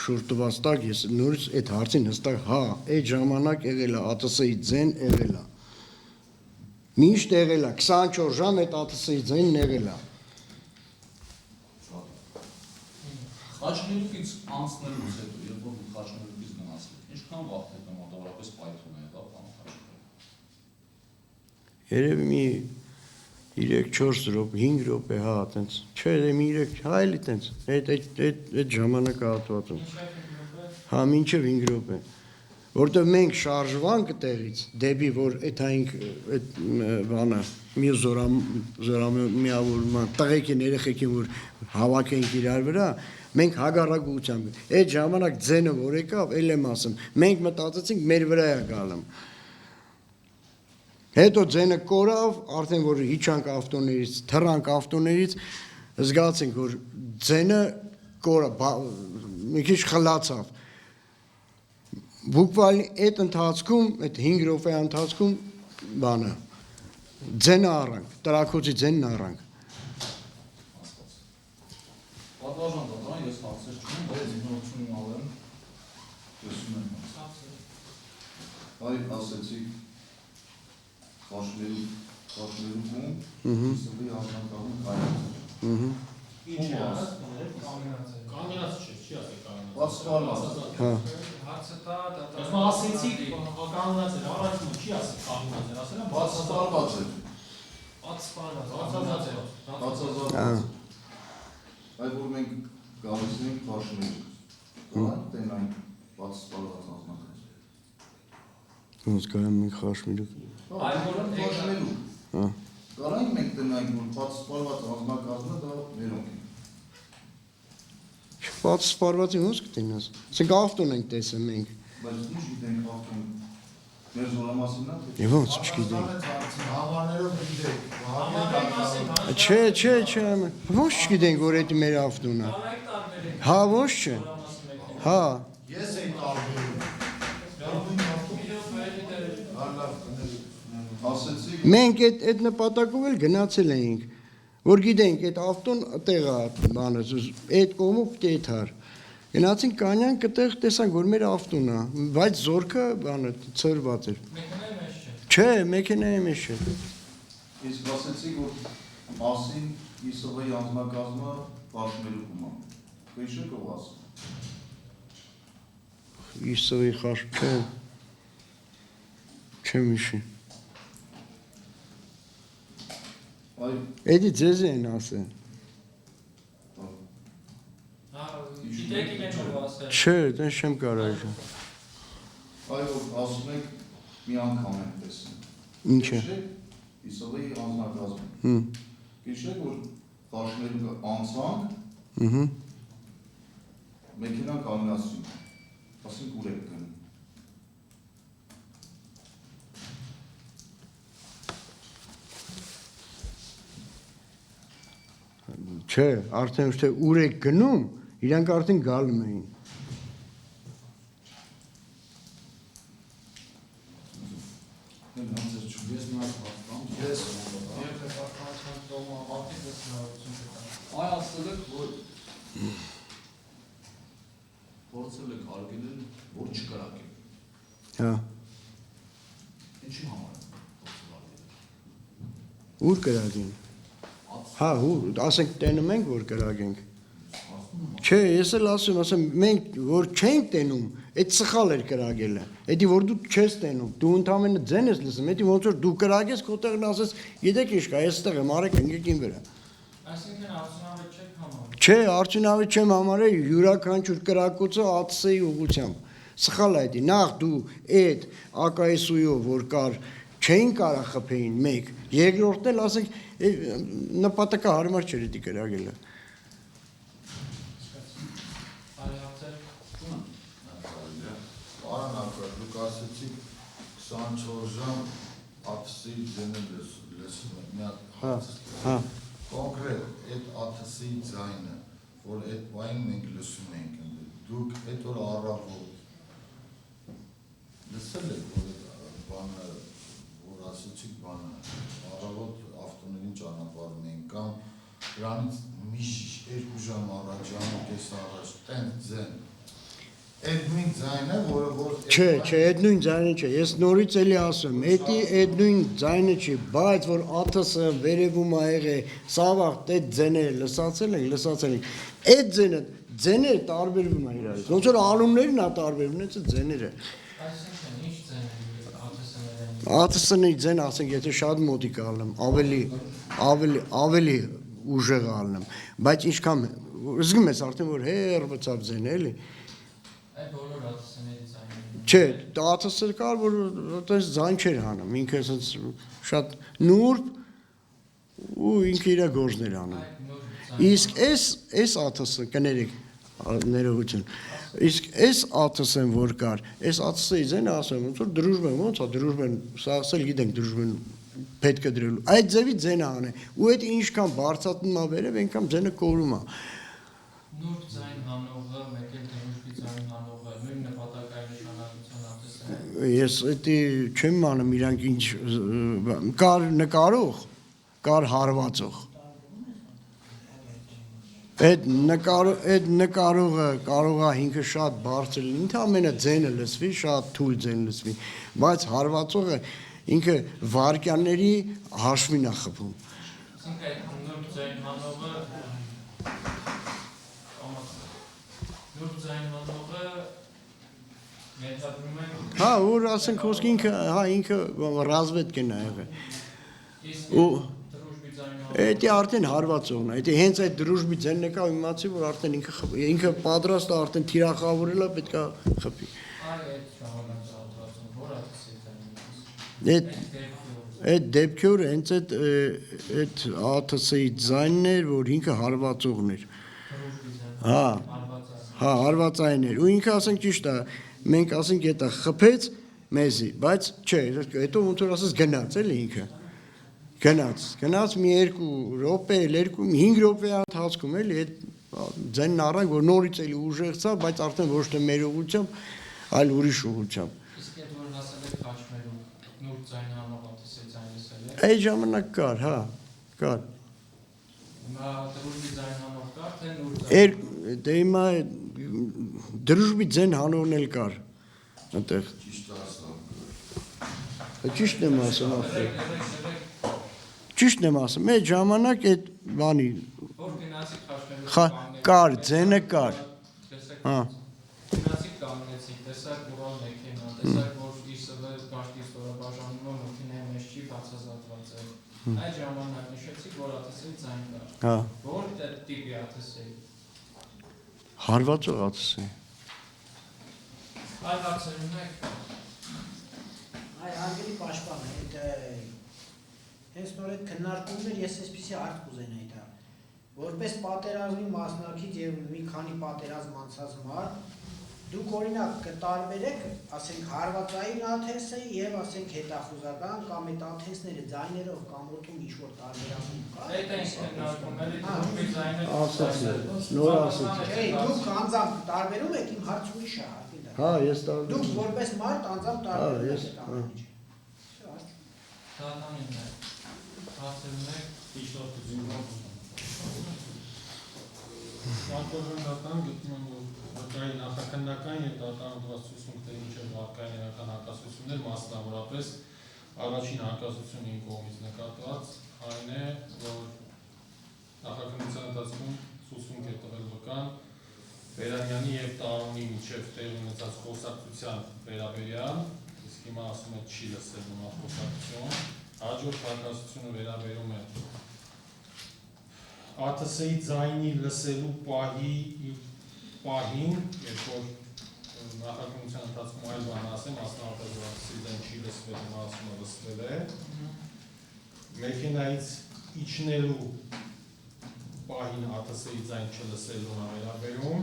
շուր տված տակ, ես նորից այդ հարցին հստակ հա, այդ ժամանակ եղել է ԱՏՍ-ի ձեն եղել է։ Միշտ եղել է 24 ժամ այդ ԱՏՍ-ի ձենն եղել է։ Խաչմերուկից անցնելուց հետո, երբ որ խաչմերուկից գնացել, ինչքան վաղ հետո մոտավորապես պայթում է եղավ բան խաչմերուկ։ Երևի մի 3-4 րոպե, 5 րոպե, հա, այտենց։ Չէ, մի 3, հա, էլի այտենց։ Այդ ժամանակահատվածում։ Հա, մինչև 5 րոպե։ Որտեվ մենք շարժվանք այդտեղից դեպի որ այդ այնք այդ բանը մի զորամիավորման տղեկին երեխեքին որ հավաքենք իրար վրա, մենք հագարակությամբ այդ ժամանակ ձենը որ եկավ, էլ եմ ասում, մենք մտածեցինք մեր վրա է գալը։ Հետո ձենը կորավ, արդեն որ իջանք ավտոներից, թռանք ավտոներից, զգացինք որ ձենը կորավ, մի քիչ խլացավ։ Բուկվալի այդ ընթացքում, այդ 5 րոպե ընթացքում բանը ձենը առանք, տրակոցի ձենն առանք։ Պատվաժան դատարան ես հարցեր չունեմ, բայց զինվորություն ունեմ, լսում եմ։ Այ ասեցի խաչմերուկում, իսլի անձնականում կայացել։ Ինչ է ասել։ Կանգնած չէ, չի ասել կանգնած։ Հա։ Հարցը դա Ես ասեցի կանգնած էր, առաջինը չի ասել կանգնած էր, ասել եմ Բացասպարված էր։ բացասպարված Բացասպարված։ Այդ որ մենք գալիս ենք խաչմերուկ, գանք տենանք բացասպարված անձնակազմ։ Ոնց գայում մենք խաչմերուկ։ Այլ որ խաչմերուկ։ Հա։ Կարանք մենք տնայինք, որ բացասպարված անձնակազմը դա ներոնք է։ Բացասպարվածի ոնց կտենաս։ Ասենք ավտոն ենք տեսել մենք։ Բայց ինչ գիտենք ավտոն մեր զորամասինն է։ Եվ ոնց չգիտենք։ Համարներով գիտենք։ Չէ, ոնց չգիտենք որ դա մեր ավտոն է։ Հա, ոնց չէ։ Հա։ Ես էի տարբերում։ Ասեցի Մենք այդ նպատակով էլ գնացել էինք, որ գիտենք այդ ավտոն տեղա բանը, այդ կողմով տեթար։ Գնացինք կանյան կտեղ տեսանք որ մեր ավտոն է, բայց զորքը բանը ծրված էր։ Չէ, մեքենայի մեջ չէ։ Իսկ ասեցի որ մասին իսլի անձնակազմը խաչմերուկում է։ Քեշեք ով ասում։ Իսովի խաշ չէ։ Չեմ հիշի։ Այ Էդի ձեզ են ասել։ Գիտեք ինչ որ ասել։ Չէ, դա չեմ կարող։ այ որ ասում եք մի անգամ եմ տեսնում։ Ինչ է։ Իսլի անձնակազմը։ Հմ։ Քեշեք որ խաչմերուկը անցանք, Ահա։ մեքենան կանգնացրին։ Ասենք ուր եք գնում։ Չէ, արդեն թե ուր եք գնում, իրանք արդեն գալում էին։ Ես մի հատ պատկամ։ Ես Եթե պատմական տոմա ապատի դեսնավորություն կտա։ Այ ասել եք, որ փորձել եք արգելել, որ չկրակեք։ Հա։ Ինչի համար է փորձել արգելել։ Ուր կրագեն։ Հա, ուր, ասենք տենում ենք որ կրագենք։ Չէ, ես էլ ասում, մենք որ չենք տենում, այդ սխալ էր կրագելը։ Էդի որ դու չես տենում, դու ընդամենը ձեն ես լսում, էդի ոնց որ դու կրագես, քո տեղն ասես, գիտեք ինչ կա, այստեղ եմ, արեք ընկեք ին վրա։ Այսինքն արդյունավետ չեք համարում։ Չէ, արդյունավետ չեմ համարել յուրաքանչյուր կրակոցը ԱՏՍ-ի ուղղությամբ։ Սխալ է դա։ Նախ դու այդ ԱԿՍ-ով որ կար չէին կարող խփեին մեկ, երկրորդն էլ ասենք նպատակահարմար չէր դա կրագելը։ Պարոն դուք ասեցիք 24 ժամ ԱԹՍ-ի ձենը լսում եք, մի հատ Հա։ կոնկրետ այդ ԱԹՍ-ի ձայնը, որ այդ բանը մենք լսում ենք, դուք այդ որ առավոտ լսել եք, որ բանը, որ ասեցիք բանը, առավոտ ավտոներին ճանապարհում ենք կամ դրանից մի 2 ժամ առաջ, ժամկես առաջ, տենց ձեն։ Այդ նույն ձայնը, որը Չէ, այդ նույն ձայնը չէ։ Ես նորից էլի ասում, այդ նույն ձայնը չի, բայց որ ԱԹՍ-ը վերևում ա եղել, սավաղ այդ ձեները լսացել ենք։ Այդ ձեները տարբերվում են իրարից։ Ոնց որ անուններն ա տարբերվում, հենց ձեները։ Այսինքն ինչ ձեն է ԱԹՍ-ի ձեն, ասենք, եթե շատ մոտիկ ալնեմ, ավելի ուժեղ ալնեմ, բայց ինչքան զգում ես արդեն որ հերվացավ ձեն էլի։ Այդ բոլոր ԱԹՍ-ների ձայները։ Չէ, ԱԹՍ-ը կար, որ այդպես ձայն չէր հանում, ինքը ասենց շատ նուրբ ու ինքը իր գործներ անում։ Իսկ այս ԱԹՍ-ը կներեք, ներողություն։ Իսկ այս ԱԹՍ-ն որ կար, այս ԱԹՍ-ի ձենը ասում ոնց որ դրուժբեն, ոնց է դրուժբեն, սա ասել գիտենք դրուժբեն պետք է դրելու։ Այդ ձևի ձենը անը, ու այդ ինչքան բարձրացնում ա վերև, այնքան ձենը կորում ա։ Նուրբ ձայն հանողը, մեկ էլ դրուժբի ձայն հանողը, նույն նպատակային նշանակության ԱԹՍ-ը։ Ես դա չեմ անում իրանք ինչ կար նկարող, կար հարվածող։ Այդ նկարողը կարող է ինքը շատ բարձր լինի, ընդամենը ձենը լսվի, շատ թույլ ձեն լսվի, բայց հարվածողը ինքը վարկյանների հաշվին է խփում։ Այսինքն նուրբ ձայն հանողը Մեծադրում են։ Հա, որ ասենք խոսք ինքը ռազմետ կնա եղել։ Ու դա արդեն հարվածողն է։ Դա հենց այդ դրուժբի ձենն եկավ իմացի, որ արդեն ինքը պատրաստ է արդեն թիրախավորել է, պետք է խփի։ Այդ ժամանակահատվածում որ ԱԹՍ-ի Այդ դեպքերը հենց այդ ԱԹՍ-ի ձայնն էր, որ ինքը հարվածողն էր։ Հա, հարվածային էր։ Ու ինքը ասենք ճիշտ է, մենք ասենք դա խփեց մեզի, բայց չէ, հետո ոնց որ ասես գնաց էլի ինքը։ Գնաց մի 2 րոպե, 5 րոպե ընթացքում էլի այդ ձենն առանք, որ նորից էլի ուժեղացավ, բայց արդեն ոչ թե մեր ուղղությամբ, այլ ուրիշ ուղղությամբ։ Իսկ այդ որ ասել եք Խաչմերում նուրբ ձայն հանող ԱԹՍ-ի ձայն լսել եք։ Այդ ժամանակ կար, հա, կար։ Հիմա դրուժբի ձայն հանող կար, թե նուրբ ձայն։ Դե հիմա դրուժբի ձեն հանողն էլ կար այնտեղ։ Ճիշտ եմ ասում, ճիշտ եմ ասում, այդ ժամանակ այդ բանի Որ գնացիք Խաչմերում կար, ձենը կար։ Հա։ Գնացիք կանգնեցիք, տեսակ որալ մեքենա, տեսակ որ իսը կաշտի ստորաբաժանում ու մեքենայի մեջ չի բացազատված է։ Այդ ժամանակ նշեցիք, որ ԱԹՍ-ի ձայն կար։ Հա։ Որ տիպի ԱԹՍ-ի։ Հարվածող ԱԹՍ-ի։ Այլ հարցերում եք։ Այ հարգելի պաշտպան, հենց նոր այդ քննարկումն էր, ես այսպիսի հարց կուզենայի դա։ Որպես պատերազմի մասնակից եւ մի քանի պատերազմ անցած մարդ, դուք օրինակ կտարբերեք, ասենք հարվածային ԱԹՍ-ի եւ ասենք հետախուզական կամ այդ ԱԹՍ-ները ձայներով կամ օդում ինչ-որ տարբերակում կա։ Այդ է քննարկում, էլի դրուժբի ձայնը։ Նոր ասացի։ Չէ, դուք անձամբ տարբերում եք, իմ հարցը ուրիշ է, հարգի դա։ Հա, ես տարբերում։ Դուք որպես մարդ անձամբ տարբերում եք այդ ամեն ինչը։ Դատանին է։ Հարցերում եք։ Մարտոժանդական գտնում եմ, որ վկայի նախաքննական և դատարանված ցուցմունքների միջև վարկային իրական հակասություններ, մասնավորապես առաջին հակասությունը իմ կողմից նկատված այն է, որ նախաքննության ընթացքում ցուցմունք է տվել վկան Բերանյանի և Տարոնի միջև տեղի ունեցած խոսակցության վերաբերյալ, իսկ հիմա ասում է չի լսել նման խոսակցություն, հաջորդ հակասությունը վերաբերում է ԱԹՍ-ի ձայնի լսելու պահին, երբ որ նախաքննության ընթացքում այլ բան ասեմ, մասնավորապես որ ԱԹՍ-ի ձայն չի լսվել, հիմա ասում է լսվել է, մեքենայից իջնելու պահին ԱԹՍ-ի ձայն չլսելուն է վերաբերում,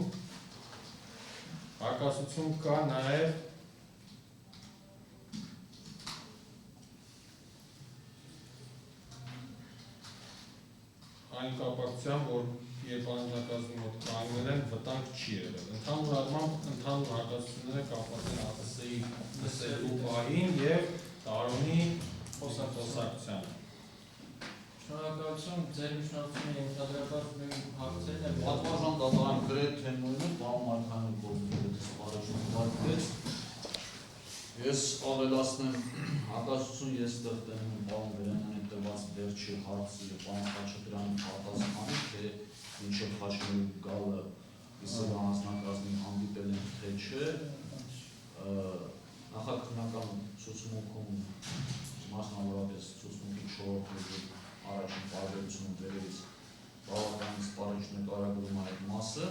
հակասություն կա նաև այն կապակցությամբ, որ երբ անձնակազմի մոտ կանգնել են, վտանգ չի եղել։ Ընդհանուր առմամբ ընդհանուր հակասությունները կապված են ԱԹՍ-ի լսելու պահին և Տարոնի խոսակցությանը։ Շնորհակալություն, ձեր միջնորդությունը ենթադրաբար հարցերն են։ Պատվարժան դատարան գրեթե նույնը պարոն Մարկարյանի կողմից սպառողություն վարկեց։ Ես ավելացնեմ հակասություն ես ստեղծեմ պարոն Բերանյանի տված վերջի հարցի եւ պարոն Խաչատրյանի պատասխանի, թե ինչեւ Խաչատրյանի գալը իսկական անձնակազմի հանդիպել են թե չէ։ Նախաքննական ցուցմունքում մասնավորապես ցուցմունքի 4-րդ առաջին տարբերությունը վերևից բավականին սպառիչ նկարագրում այդ մասը։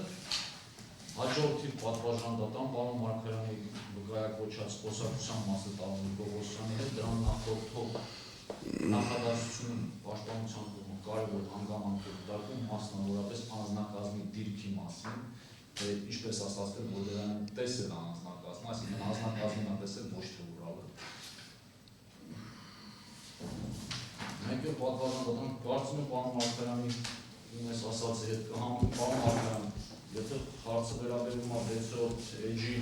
Հաջորդի պատվարժան դատան պարոն Մարկարյանի վկայակոչած խոսակցության մասը Տաղանիկ Պողոսյանի հետ դրան նախորդող նախադասությունը պաշտպանության կողմից կարևոր հանգամանք է դարձում մասնավորապես անձնակազմի դիրքի մասին, թե ինչպես ասացել, որ դրան տեսել անձնակազմը, այսինքն անձնակազմին է տեսել ոչ թե ուրալը։ Մենք էլ պատվարժան դատան կարծում եմ պարոն Մարկարյանի ինձ ասացի հետ կհանդիպում պարոն Մարկարյան, եթե հարցը վերաբերում է 6-րդ էջի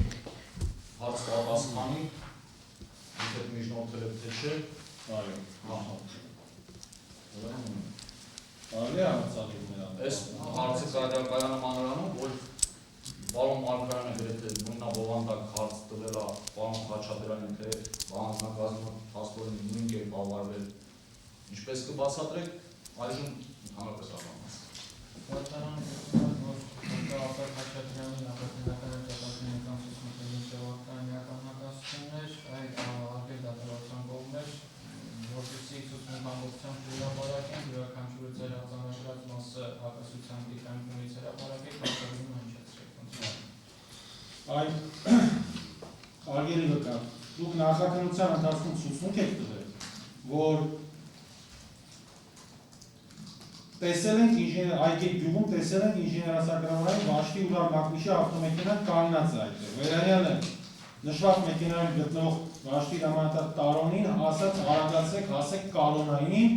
հարց պատասխանի, ինձ հետ միջնորդել եք թե չէ, Այո։ Այս հարցը կայանում մանրանում, որ պարոն Մարկարյանը գրեթե նույնաբովանդակ հարց տվել է պարոն Խաչատրյանին, թե անձնակազմը փաստորեն նույն կերպ ավարվել, ինչպես կբացատրեք, այժմ հանրապես աղանաց։ Արտակ Խաչատրյանի նախաքննական հրապարակային կանցուցումների ժողովրդական հակասություններ, այդ արգել դատավարության կողմեր, որպեսզի ցուցմունք ամբողջությամբ հրապարակեն, յուրաքանչյուրը ձեր արձանագրած մասը հակասության դիտանկյունից հրապարակեք, հակառակը հնչեցրեք։ Այդ արգելի վկա, դուք նախաքննության ընթացքում ցուցմունք եք տվել, որ տեսել ենք այգի գյուղում տեսել ենք ինժեներասակրամարային Վաշտի Ուրալ Մակնիշի ավտոմեքենան կանգնած է այդտեղ։ Վերանյանը նշված մեքենայում գտնող Վաշտի Ռամանտակ Տարոնին ասաց արագացրեք, հասեք կալոնային,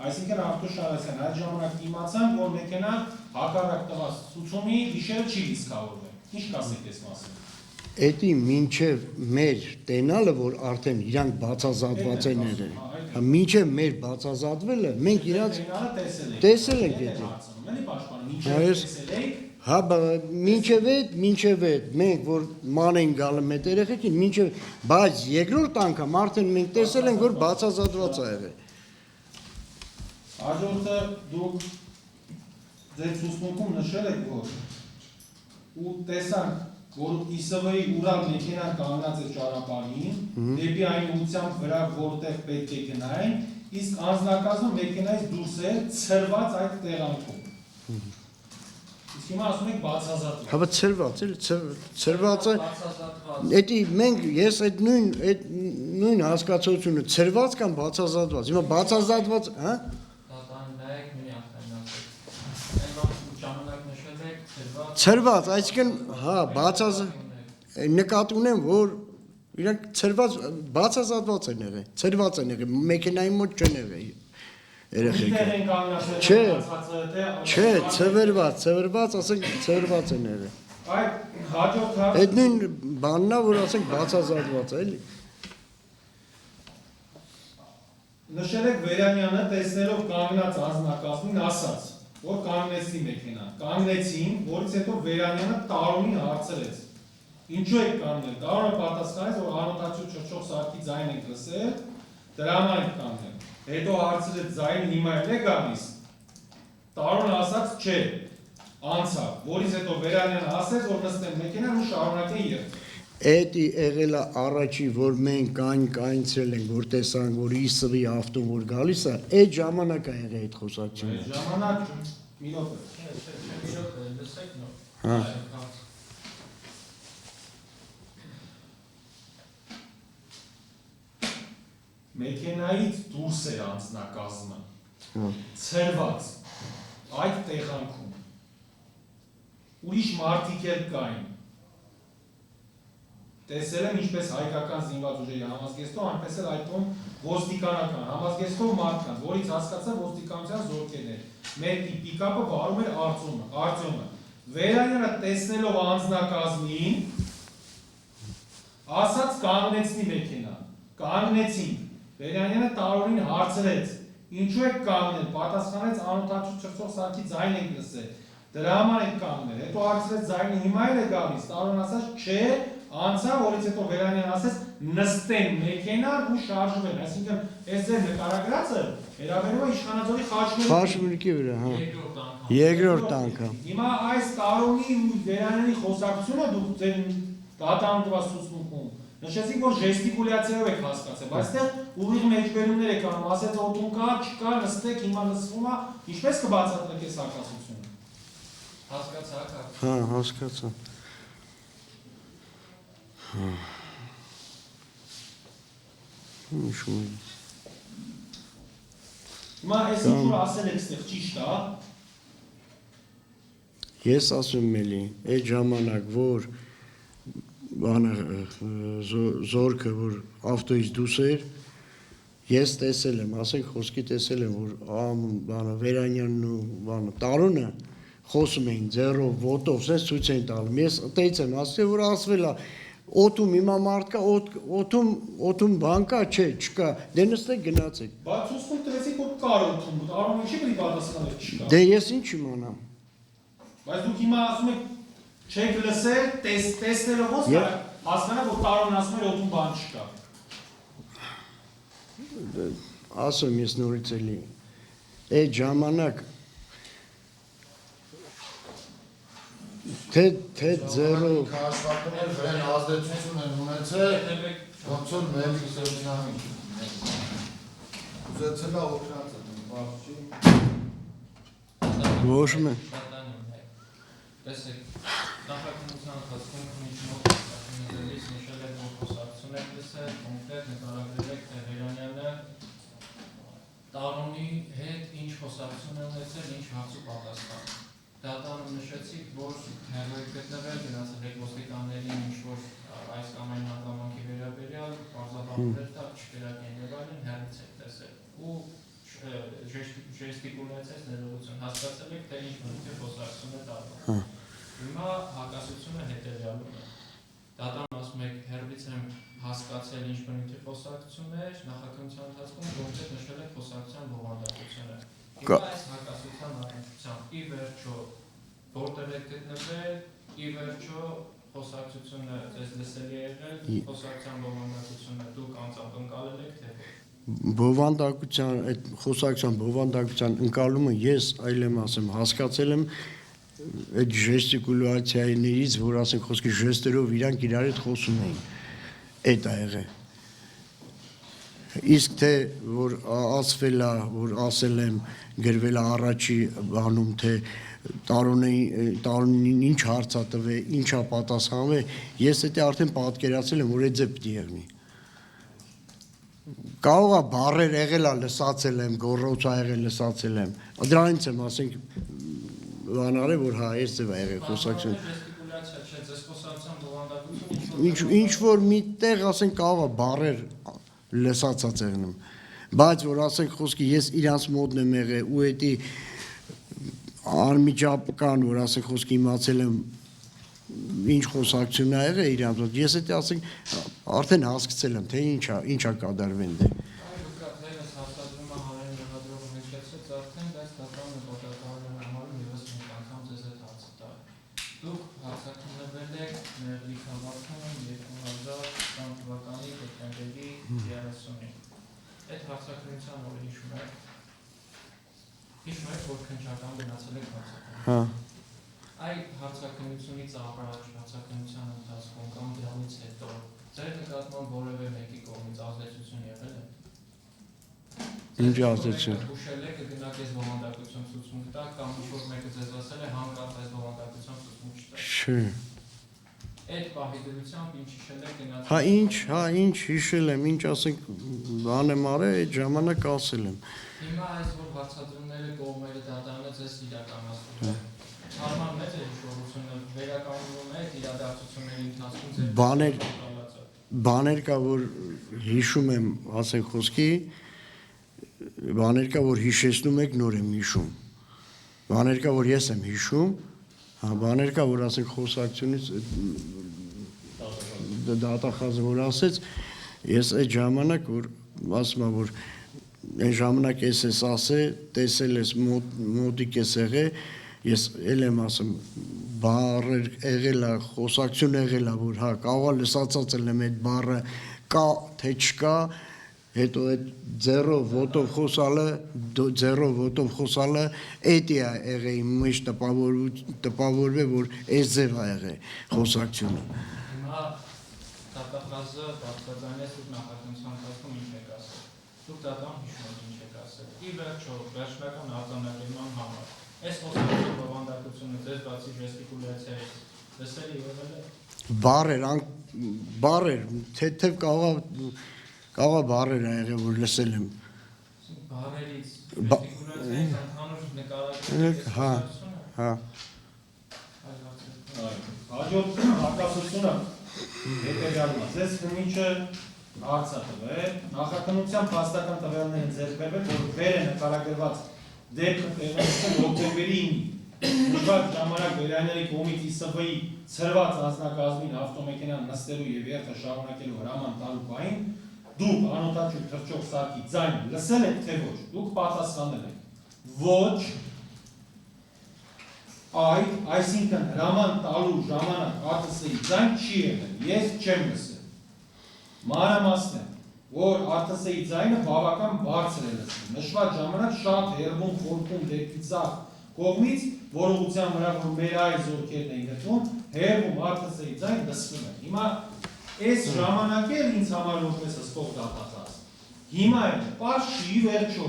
այսինքն ավտոշարասյան։ Այդ ժամանակ իմացան, որ մեքենան հակառակ տված ցուցումի գիշերը չի լիցքավորվել։ Ինչ կասեք այս մասին։ Էդի մինչև մեր տենալը, որ արդեն իրանք բացազատված են եղել, մինչև մեր բացազատվելը, մենք իրանք տեսել ենք էդի։ Հա, մինչև այդ, մենք որ ման են գալը մետ երեխեքին, մինչև, բայց երկրորդ անգամ արդեն մենք տեսել ենք, որ բացազատված է եղել։ Հաջորդը դուք ձեր ցուցմունքում նշել եք, որ ու տեսանք, որ ԻՍՎ-ի Ուրալ մեքենան կանգնած է ճանապարհին, դեպի այն ուղղությամբ վրա, որտեղ պետք է գնային, իսկ անձնակազմը մեքենայից դուրս է ցրված այդ տեղանքում։ Իսկ հիմա ասում եք բացազատված։ Հա, ցրված է, ցրված է։ Էդի մենք ես այդ նույն հասկացությունը ցրված կամ բացազատված։ Հիմա բացազատված, հա։ Ցրված, այսինքն, հա, նկատի ունեմ, որ իրանք ցրված, բացազատված են եղել, ցրված են եղել, մեքենայի մոտ չեն եղել երեխեքը։ Չէ, ցրված, ասենք ցրված են եղել։ Այդ հաջորդ հարցը այդ նույն բանն է, որ ասենք բացազատված է, էլի։ Նշել եք Վերանյանը տեսնելով կանգնած անձնակազմին ասաց, որ կանգնեցի մեքենան, կանգնեցին, որից հետո Վերանյանը Տարոնին հարցրեց, ինչու եք կանգնել, Տարոնը պատասխանեց, որ անօթացիու չրչող սարքի ձայն եք լսել, դրա համար եք կանգնել, հետո հարցրեց ձայնը հիմա էլ է գալիս, Տարոնը ասաց չէ, անցավ, որից հետո Վերանյանը ասեց, որ նստեն մեքենան ու շարունակեն երթ։ Էդի եղել է առաջի, որ մենք կայնցրել ենք, որ տեսանք, որ ԻՍՎ-ի ավտոն որ գալիս է, այդ ժամանակ է եղել այդ խոսակցությունը։ Այդ ժամանակ մի րոպե։ Մի րոպե, լսեք նոր։ Հա։ Մեքենայից դուրս էր անձնակազմը, Հա։ ցրված, այդ տեղանքում, ուրիշ մարդիկ էլ կային, տեսել եմ ինչպես հայկական զինված ուժերի համազգեստով, այնպես էլ այդքում ոստիկանական, համազգեստով մարդկանց, որից հասկացա ոստիկանության զորքերներ, մեր պիկապը վարում էր Արտյոմը, Վերանյանը տեսնելով անձնակազմին, ասաց կանգնեցնի մեքենան, կանգնեցին, Վերանյանը Տարոնին հարցրեց, Ինչու եք կանգնել, պատասխանեց անօթաչու չրցող սարքի ձայն եք լսել, դրա համար եք կանգնել, հետո հարցրեց ձայնը հիմա էլ է գալիս, Տարոն ասաց չէ, անցա, որից հետո Վերանյան ասեց նստեն մեքենան ու շարժվեն, այսինքն այս ձեր նկարագրածը վերաբերում է իշխանաձորի Խաչմերուկի վրա, հա։ Երկրորդ անգամ։ Երկրորդ անգամ։ Հիմա այս Տարոնի ու Վերանյանի խոսակցությունը դուք ձեր դատանուտված ցուցմունքում նշեցիք, որ ժեստիկուլյացիայով եք հասկացել, բայց այստեղ ուղիղ մեջբերումներ եք անում, ասեց օդում կա, չկա, նստեք, հիմա լսվում է, ինչպես կբացատրեք այս հակասությունը։ Հասկացա, Հա, հասկացա։ Հիշում եմ։ Հիմա այս ինչ որ ասել եք այստեղ ճիշտ է։ Ես ասում եմ էլի, այդ ժամանակ որ բանը զորքը որ ավտոյից դուրս էր, ես տեսել եմ, ասենք խոսքի տեսել եմ, որ բանը Վերանյանն ու բանը Տարոնը խոսում էին ձեռով, ոտով, սենց ցույց էին տալում։ Ես տեից եմ ասել, որ ասվել է օդում հիմա մարդ կա, օդում բան կա, չէ, չկա, դե նստեք գնացեք։ Բայց ցույց տվեցիք, որ կար օդում, Տարոնը ինչի՞ պետք է պատասխանել չկա։ Դե ես ինչ իմանամ։ Բայց դուք հիմա ասում եք չեք լսել, տեսնելով ոնց կա հասկանալ, որ Տարոնն ասում էր օդում բան չկա։ Ասում ես նորից էլի, այդ ժամանակ թե ձեռով Աշխատումներ վրան ազդեցություն են ունեցել, ոնց որ մեր սերմինարին։ Ուզեցել է օգնածը, բաց չի։ ոչ մեն։ Տեսեք, նախաքննության ընթացքում քննիչի մոտ նշել եք, որ խոսակցություն եք լսել, կոնկրետ նկարագրել եք, թե Վերանյանը Տարոնի հետ ինչ խոսակցություն է ունեցել, ինչ հարց ու պատասխան։ Դատանում նշեցիք, որ հեռու եք գտնվել, գնացել եք ոստիկաններին ինչ-որ այս կամ այն հանգամանքի վերաբերյալ, պարզաբանվել տակ, չկերակեն եւ այլն, հեռվից եք տեսել։ Ու ժեստիկուլյացիայից ներողություն հասկացել եք, թե ինչ բնույթի խոսակցություն է տարվում։ Հիմա հակասությունը հետևյալում է։ Դատան ասում եք, հեռվից եմ հասկացել ինչ բնույթի խոսակցություն է, նախաքննության ընթացքում կոնկրետ նշել եք խոսակցության բովանդակությունը։ Հիմա այս հակասության առնչությամբ ի վերջո որտեղ եք գտնվել, ի վերջո խոսակցությունը ձեզ լսելի է եղել, խոսակցության բովանդակությունը դուք անձամբ ընկալել եք, թե ոչ։ Բովանդակության, այդ խոսակցության բովանդակության ընկալումը ես այլեմ ասեմ, հասկացել եմ այդ ժեստիկուլյացիաներից, որ ասենք խոսքի ժեստերով իրանք իրար հետ խոսում էին, այդ ա եղել։ Իսկ թե որ ասվել է, որ ասել եմ, գրվել է առաջի բանում, թե Տարոնին ինչ հարց ա տվել, ինչ ա պատասխանվել, ես դա արդեն պատկերացել եմ, որ այդ ձև պիտի եղնի։ Կարող է բառեր եղել է լսացել եմ, գոռոց ա եղել լսացել եմ։ Դրանից եմ ասենք բանարը, որ հա, այս ձև ա եղել խոսակցություն։ Ժեստիկուլյացիա չէ, ձեզ խոսակցության բովանդակություն Ինչ որ միտեղ ասենք կարող է բառեր լսացած եղնում։ Բայց որ ասենք խոսքի ես իրանց մոդն եմ եղել ու էդի անմիջական որ ասենք խոսքի իմացել եմ ինչ խոսակցություն ա եղել իրանց մոտ, ես էդի ասենք արդեն հասկացել եմ, թե ինչա կատարվեն դե։ Այո, հաստատվում է հանրային մեղադրողը հնչեցրեց արդեն, բայց դատարանը նպատակահարմար համարում ևս մեկ անգամ ձեզ այդ հարցը տա։ Դուք հարցաքննվել եք Մեղրի քաղաքում 2020 թվականի դեկտեմբերի 30-ին։ Այդ հարցաքննության օրը հիշում եք, որ քննչական գնացել եք հարցաքննության։ Հա։ Այդ հարցաքննությունից առաջ հարցաքննության ընթացքում կամ դրանից հետո ձեր նկատմամբ որևէ մեկի կողմից ազդեցություն եղել է։ Ինչ ազդեցություն։ Հուշել եք կգնաք այս բովանդակություն ցուցմունք տակ կամ ինչ-որ մեկը ձեզ ասել է հանկարծ այս բովանդակություն ցուցմունք չտա։ Չէ։ Այդ պահի դրությամբ ինչ հիշել եք գնացել։ Հա ինչ հիշել եմ, ինչ ասենք բան եմ արել, այդ ժամանակ ասել եմ։ Հիմա այս որ հարցադրումները կողմերը դատարանը ձեզ իրականացնում է։ Հարմար մեծ է հիշողությունը վերականգնվում է իրադարձությունների ընթացքում ձեր բաներ կա որ հիշում եմ, ասենք խոսքի, բաներ կա որ հիշեցնում եք նոր եմ հիշում։ Բաներ կա որ ես եմ հիշում, հա բաներ կա որ ասենք խոսակցությունից դատախազը որ ասեց, ես այդ ժամանակ որ ասում եմ որ այն ժամանակ ես ասել, տեսել ես մոտիկ ես եղել, ես էլ եմ ասում, բառեր եղել է, խոսակցություն եղել է, որ հա, կարող է լսածածել եմ այդ բառը կա, թե չկա, հետո այդ ձեռով ոտով խոսալը, էդ է եղել իմ մեջ տպավորվել, որ այս ձև է եղել խոսակցությունը։ Հիմա դատախազը բացվածանես ու նախաձեռնության ընթացքում ինչ եք ասել։ Դուք դատան հիշում եք ինչ եք ասել։ Ի վերջո, վերջնական արձանագրման համար այս խոսակցության բովանդակությունը ձեզ բացի ժեստիկուլյացիայից լսելի եղել է։ Բառեր, թեթև կարող բառեր ա եղել, որ լսել եմ։ Բառերից, ժեստիկուլյացիայից ընդհանուր նկարագրել Հա։ Հաջորդ արտասությունը հետևյալն է։ Ձեզ քննիչը հարց է տվել, նախաքննության փաստական տվյալներին ձեռք բերվել, որ վեր է նկարագրված դեպքը տեղի ունեցել հոկտեմբերի 9-ին նշված ժամանակ վերանյանի կողմից ԻՍՎ-ի ցրված անձնակազմին ավտոմեքենան նստելու եւ երթը շարունակելու հրաման տալու պահին դուք անօթաչու թռչող սարքի ձայն լսել եք թե ոչ, դուք պատասխանել եք ոչ, այսինքն հրաման տալու ժամանակ ԱՏՍ-ի ձայն չի եղել, ես չեմ լսել։ Մանրամասն է, որ ԱՏՍ-ի ձայնը բավական բարձր է լսվում։ Նշված ժամանակ շատ հեռվում խորքում դեպի ձախ կողմից, որողության վրա, որ մեր այլ զորքերն էին գտնում, հեռվում ԱՏՍ-ի ձայն լսվում է։ Հիմա այս ժամանակ էլ ինձ համար որպես հսկող դատախազ։ Հիմա էլ պարզ չի վերջո։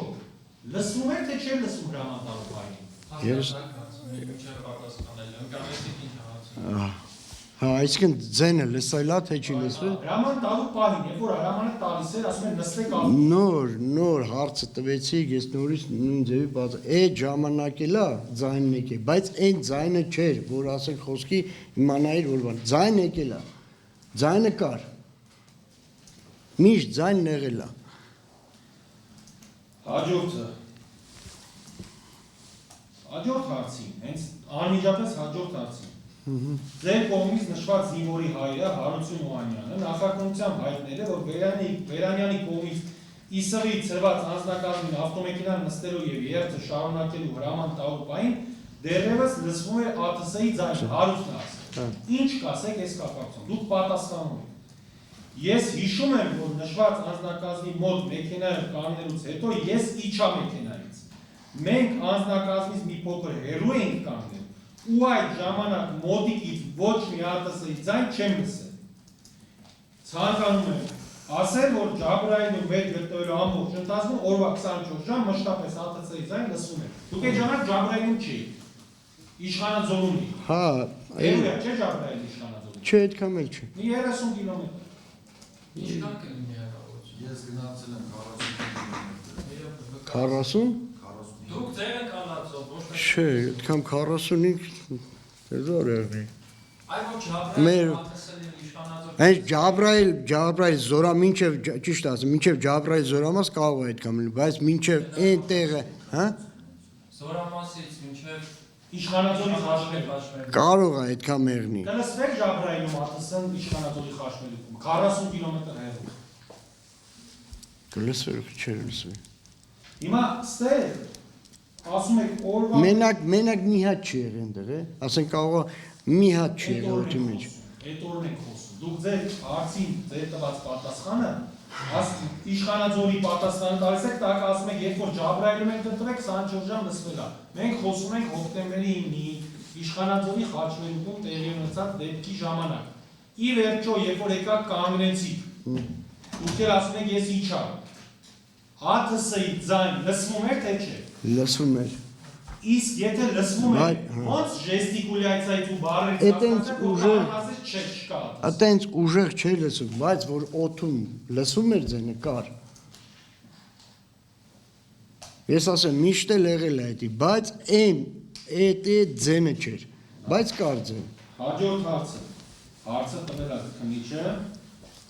Լսվում է թե չէ լսում հրաման տալու պահին։ Հա, այսինքն ձենը լսելա թե չի լսվել։ Հրաման տալու պահին, երբ որ հրամանը տալիս էր, ասում են նստեք Նոր հարցը տվեցիք, ես նորից նույն ձևի բաց։ Այդ ժամանակ էլ ձայնն եկել, բայց այն ձայնը չէր, որ ասենք խոսքի իմանայիր որ բան։ Ձայն եկել է։ Ձայնը կար։ Միշտ ձայնն եղել է։ Հաջորդ հարցին, հենց անմիջապես հաջորդ հարցին։ Ձեր կողմից նշված զինվորի հայրը Հարություն Օհանյանը նախաքննությամբ հայտնել է, որ Վերանյանի կողմից ԻՍՎ-ի ցրված անձնակազմին ավտոմեքենան նստելու եւ երթը շարունակելու հրաման տալու պահին դեռևս լսվում էր ԱՏՍ-ի ձայնը, Հարությունն է ասել։ Ինչ կասեք այս կապակցությամբ։ Դուք պատասխանում եք։ Ես հիշում եմ, որ նշված անձնակազմի մոտ մեքենայով կանգնելուց հետո ես իջա մեքենայից։ Մենք անձնակազմից մի փոքր հեռու էինք կանգնել, ու այդ ժամանակ մոտիկից ոչ մի ԱՏՍ-ի ձայն չեմ լսել։ Ցանկանում եմ ասել, որ Ջաբրայելը մեր գտնվելու ամբողջ ընթացքում օրվա 24 ժամ մշտապես ԱՏՍ-ի ձայն լսում եք։ Դուք այդ ժամանակ Ջաբրայելում չէիք։ Իշխանաձորում էիք։ Հա, Երևի չէ Ջաբրայելը Իշխանաձորում։ Չէ, այդքան էլ չէ։ Մի 30 կիլոմետր։ Ինչ կան կլինի հեռավորություն։ Ես գնացել եմ 40 կիլոմետր։ 40։ Դուք ձեր եք անացով, ոչ թե։ Չէ, այդքան 45 դժվար է եղնի։ Այ ոչ Ջաբրայել ԱՏՍ-ին իշխանաձոր։ Այս Ջաբրայել զորա մինչև ճիշտ ասեմ, մինչև Ջաբրայել զորամաս կարող է այդքան լինել, բայց մինչև այն տեղը, հա? Զորամասից մինչև Իշխանաձորի խաչմերուկ։ Կարող է այդքան մեղնի։ Կլսվեք Ջաբրայելում ԱՏՍ-ն Իշխանաձորի խաչմերուկում 40 կիլոմետր հեռու։ Կլսվեր, չէ լսվի։ Հիմա ստեղ ասում եք օրվա Մենակ մի հատ չի եղել այնտեղ, ասենք կարող է մի հատ չի եղել օդի մեջ։ Այդ օրն ենք խոսում։ Դուք ձեր հարցին ձեր տված պատասխանը Իշխանաձորի պատասխանը տալիս եք, տակ ասում եք, երբ որ Ջաբրայելում եք գտնվեք 24 ժամ լսվել է։ Մենք խոսում ենք հոկտեմբերի 9-ի Իշխանաձորի խաչմերուկում տեղի ունեցած դեպքի ժամանակ։ Ի վերջո, երբ որ եկաք կանգնեցիք, դուք էլ ասում եք ես իջա։ ԱՏՍ-ի ձայն լսվում էր թե չէ։ Լսվում էր։ Իսկ եթե լսվում է, ոնց ժեստիկուլյացիայից ու բառերից չկա։ Այտենց ուժեղ չէ լսում, բայց որ օդում լսում էր ձենը կար։ Ես ասեմ, միշտ էլ եղել է այդի, բայց այդ ձենը չէր, բայց կար ձեն։ Հաջորդ հարցը տվել է քննիչը,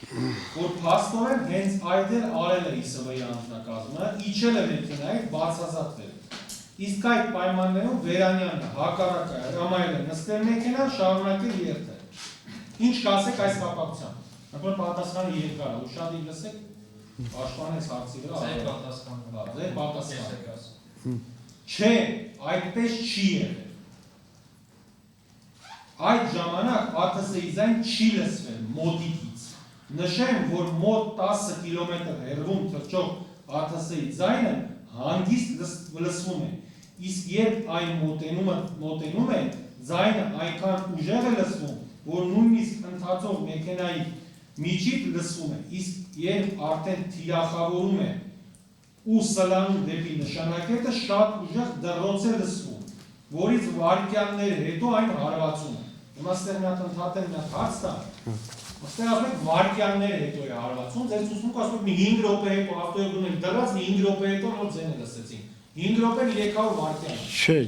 որ փաստորեն հենց այդ էլ արել է ԻՍՎ-ի անձնակազմը, իջել է մեքենայից բացազատվել։ Իսկ այդ պայմաններում Վերանյանը հակառակը հրամայել է նստել մեքենան, շարունակել երթը։ Ինչ կասեք այս կապակցությամբ։ Նկատի պատասխանը երկար է, ուշադիր լսեք։ Պաշտպանեց հարցի վրա։ Ձեր պատասխանը։ Ձեր պատասխանը։ Ես եք ասում։ Չէ, այդպես չի եղել։ Այդ ժամանակ ԱԹՍ-ի ձայն չի լսվել մոտիկից։ Նշեմ, որ մոտ 10 կիլոմետր հեռվում թռչող ԱԹՍ-ի ձայնը հանգիստ լսվում է։ Իսկ երբ այն մոտենում է, ձայնը այնքան ուժեղ է լսվում, որ նույնիսկ ընթացող մեքենայի միջից լսվում է, իսկ երբ արդեն թիրախավորում է ու սլանում դեպի նշանակետը, շատ ուժեղ դռոց է լսվում, որից վայրկյաններ հետո այն հարվածում է։ Հիմա ստեղ մի հատ ընդհատել մի հատ հարց տա։ Ստեղ ասում եք վայրկյաններ հետո է հարվածում, ձեր ցուցմունքը ասում եք մի 5 րոպե հետո ավտոյը գնում եք դրած, մի 5 րոպե հետո նոր ձենը լսեցին։ 5 րոպեն 300 վայրկյան։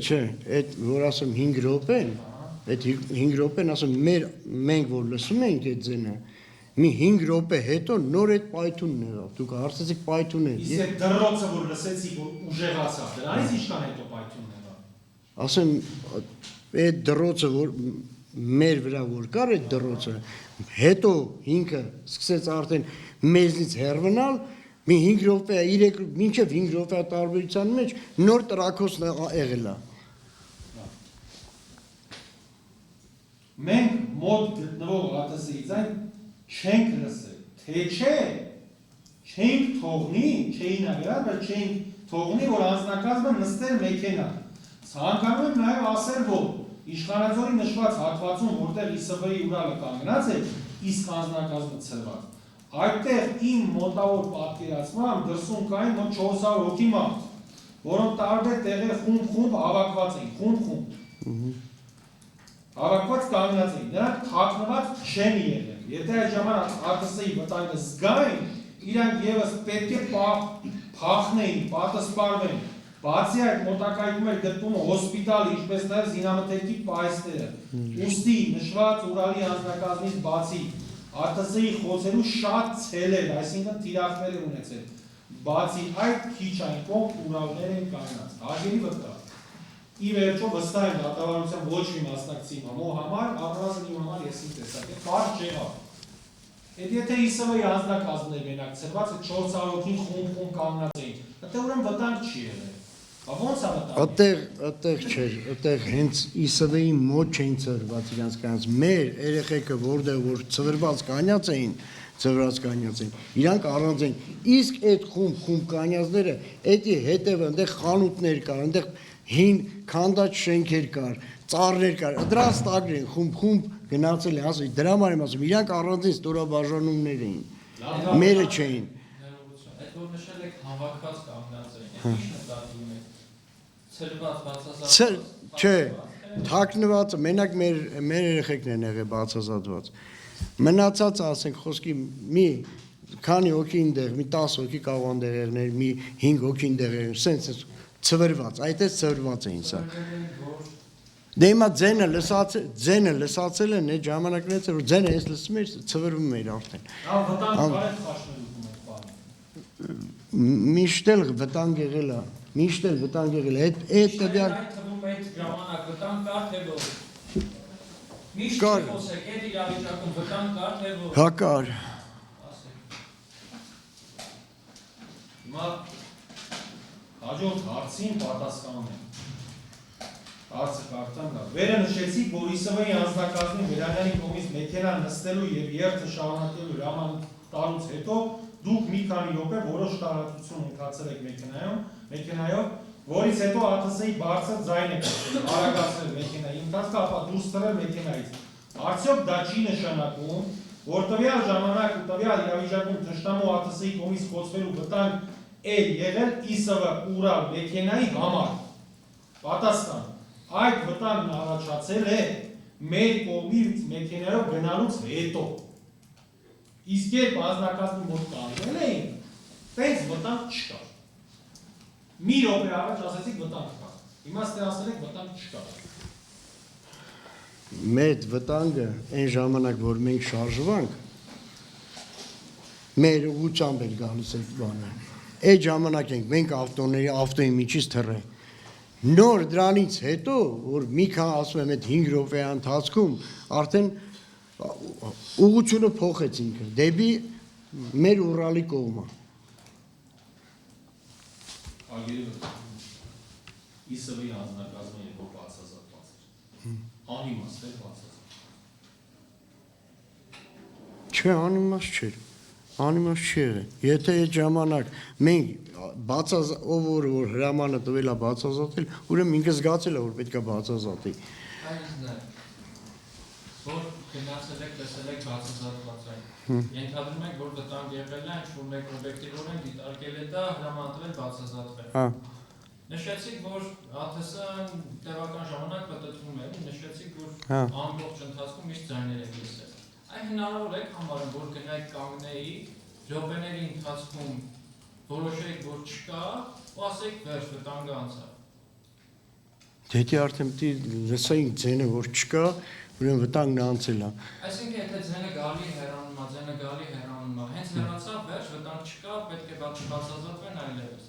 Չէ, այդ որ ասեմ 5 րոպեն, այդ 5 րոպեն ասեմ մենք որ լսում ենք այդ ձենը, մի 5 րոպե հետո նոր այդ պայթունն եղավ։ Դուք հարցեցիք պայթունը։ Իսկ այդ դռոցը որ լսեցիք, որ ուժեղացավ, դրանից ինչքան հետո պայթունն եղավ։ Ասեմ այդ դռոցը որ մեր վրա որ կար այդ դռոցը, հետո ինքը սկսեց արդեն մեզնից հեռվանալ, մի 5 րոպե, 3 մինչև 5 րոպե տարբերության մեջ նոր տրակոսն եղել է։ Մենք մոտ գտնվող ԱՏՍ-ի ձայն չենք լսել, թե չէ, չենք թողնի, չէին ագրալ, բայց չենք թողնի, որ անձնակազմը նստեր մեքենա։ Ցանկանում եմ նաև ասել, որ Իշխանաձորի նշված հատվածում, որտեղ ԻՍՎ-ի Ուրալը կանգնած է, իսկ անձնակազմը ցրված։ Այդտեղ իմ մոտավոր պատկերացմամբ դրսում կային մոտ 400 հոգի մարդ, որոնք տարբեր տեղեր խումբ հավաքված էին, խումբ։ Հավաքված կանգնած էին, նրանք թաքնված չեն եղել։ Եթե այդ ժամանակ ԱՏՍ-ի վտանգը զգային, իրանք եւս պետք է փախնեին, պատասպարվեին։ Բացի այդ մոտակայքում էր գտնվում հոսպիտալը, ինչպես նաև զինամթերքի պահեստները։ Ուստի նշված Ուրալի անձնակազմից բացի ԱՏՍ-ի խոցելու շատ ցելեր, այսինքն թիրախներ են ունեցել։ Բացի այդ քիչ այն կողմ Ուրալներ են կանգնած։ Հարգելի վկա։ Ի վերջո վստահ եմ դատավարության ոչ մի մասնակցի համար, առնվազն իմ համար ես իմ տեսակետ բարձ չեղավ։ Այդ եթե ԻՍՎ-ի անձնակազմներ մենակ ցրված է 400 հոգին խումբ կանգնած էին, այդտեղ ուրեմն վտանգ չի եղել։ Ոնց է վտանգ։ Այդտեղ չէր, այդտեղ հենց ԻՍՎ-ի մոտ չէին ծրված իրանց կանց։ Մեր երեխեքը որտեղ որ ծրված կանյաց էին, իրանք առանց էին։ Իսկ այդ խումբ կանյազները, այդի հետևը այնտեղ խանութներ կար, այնտեղ հին քանդած շենքեր կար, ծառեր կար, դրանց տակներ են խումբ գնացել են, ասի դրա համար եմ ասում, իրանք առանձին ստորաբաժանումներ էին, մերը չէին։ Այդ որ նշել եք հավաքված կանգնած էին, ինչ նկատի ունեք, ցրված, բացասական։ Չէ, թաքնվածը, մենակ մեր երեխեքն են եղել բացասատված։ Մնացածը ասենք խոսքի մի քանի հոգի ինտեղ, մի 10 հոգի կարող անդեղերներ, մի 5 հոգի ինտեղերներ, սենց ծվրված, այդպես ծվրված էին սա։ Դե հիմա ձենը լսացել են այդ ժամանակներից, որ ձենը ես լսում էր, ծվրվում էր արդեն։ Վտանգ կար է խաշնելուկում այդ բանը։ Միշտ էլ վտանգ եղել է, միշտ էլ վտանգ եղել է, այդ տվյալ Այդ թվում այդ ժամանակ վտանգ կար թե ոչ։ Միշտ Կար։ խոսեք, այդ իրավիճակում վտանգ կար թե ոչ։ հա կար։ Ասեք։ Հիմա հաջորդ հարցին պատասխանում եմ։ Հարցը կարդամ լավ։ Վերը նշեցիք, որ ԻՍՎ-ի անձնակազմի Վերանյանի կողմից մեքենա նստելու եւ երթը շարունակելու հրամանատարուց հետո դուք մի քանի րոպե որոշ տարածություն ընթացել եք մեքենայով, որից հետո ԱԹՍ-ի բարձր ձայն եք լսել, արագացրել մեքենայի ընթացքը, ապա դուրս թռել մեքենայից։ Արդյոք դա չի նշանակում, որ տվյալ ժամանակ ու տվյալ իրավիճակում թշնամու ԱԹՍ-ի կողմից խոցվելու վտանգ է եղել ԻՍՎ Ուրալ մեքենայի համար։ Պատասխան. այդ վտանգն առաջացել է մեր կողմից մեքենայով գնալուց հետո։ Իսկ երբ անձնակազմի մոտ կանգնել էին, տենց վտանգ չկար։ Մի րոպե առաջ ասեցիք վտանգ կար։ Հիմա ստե ասել եք վտանգ չկար։ Մեր վտանգը այն ժամանակ, որ մենք շարժվանք, մեր ուղղությամբ էր գալիս այդ բանը։ Այդ ժամանակ ենք մենք ավտոյի միջից թռել։ Նոր դրանից հետո, որ մի քան ասում եմ այդ 5 րոպեի ընթացքում, արդեն ուղղությունը փոխեց ինքը դեպի մեր Ուրալի կողմը։ Արգերի ԻՍՎ-ի անձնակազմը երբ որ բացազատված էր։ Անիմաստ էր բացազատված։ Չէ, անիմաստ չէր։ Անիմաստ չի եղել։ Եթե այդ ժամանակ մենք ով որ հրամանը տվել է բացազատել, ուրեմն ինքը զգացել է որ պետք է բացազատի։ Այսինքն որ գնացել եք, տեսել եք բացազատված այն։ Ենթադրում եք, որ վտանգ եղել է, ինչ-որ մեկ օբյեկտիվորեն դիտարկել է դա, հրամանատվել բացազատվել։ Հա։ Նշեցիք, որ ԱԹՍ-ն տևական ժամանակ պատտվում է, նշեցիք, որ ամբողջ ընթացքում միշտ ձայներ եք լսել։ Այն հնարավոր է համարում, որ գնայք կանգնեի, րոպեների ընթացքում որոշեք, որ չկա, ու ասեք, վերջ վտանգը անցավ։ Եթե արդեն պետք է լսեինք ձենը որ չկա, ուրեմն վտանգն անցել է։ Այսինքն եթե ձենը գալի հեռանում է, հենց հեռացավ, վերջ վտանգ չկա, պետք է բացազատվեն այլևս։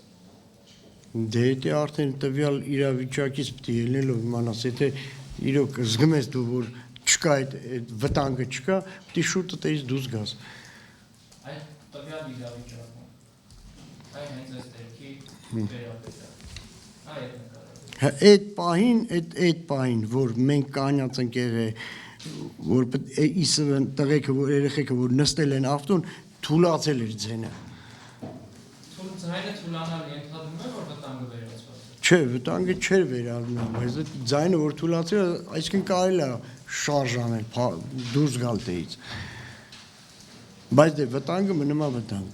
Դե եթե արդեն տվյալ իրավիճակից պետք է ելնելով իմանաս, եթե իրոք զգում ես դու որ չկա այդ վտանգը չկա, պետք է շուտ այդից դուրս գաս։ Այդ տվյալ իրավիճակում։ Այն հենց այս դեպքի վերաբերյալ։ Այդ Այդ պահին, որ մենք կանյաց ենք եղել, որ ԻՍՎ-ն տղեկը, որ երեխեքը, որ նստել են ավտոն, թուլացել էր ձենը։ Ձայնը թուլանալ ենթադրում է, որ վտանգը վերացված է։ Չէ, վտանգը չէր վերանում, բայց ձայնը որ թուլացել է, այսինքն կարելի է շարժ անել, դուրս գալ դեից։ Բայց դե վտանգը մնում է վտանգ։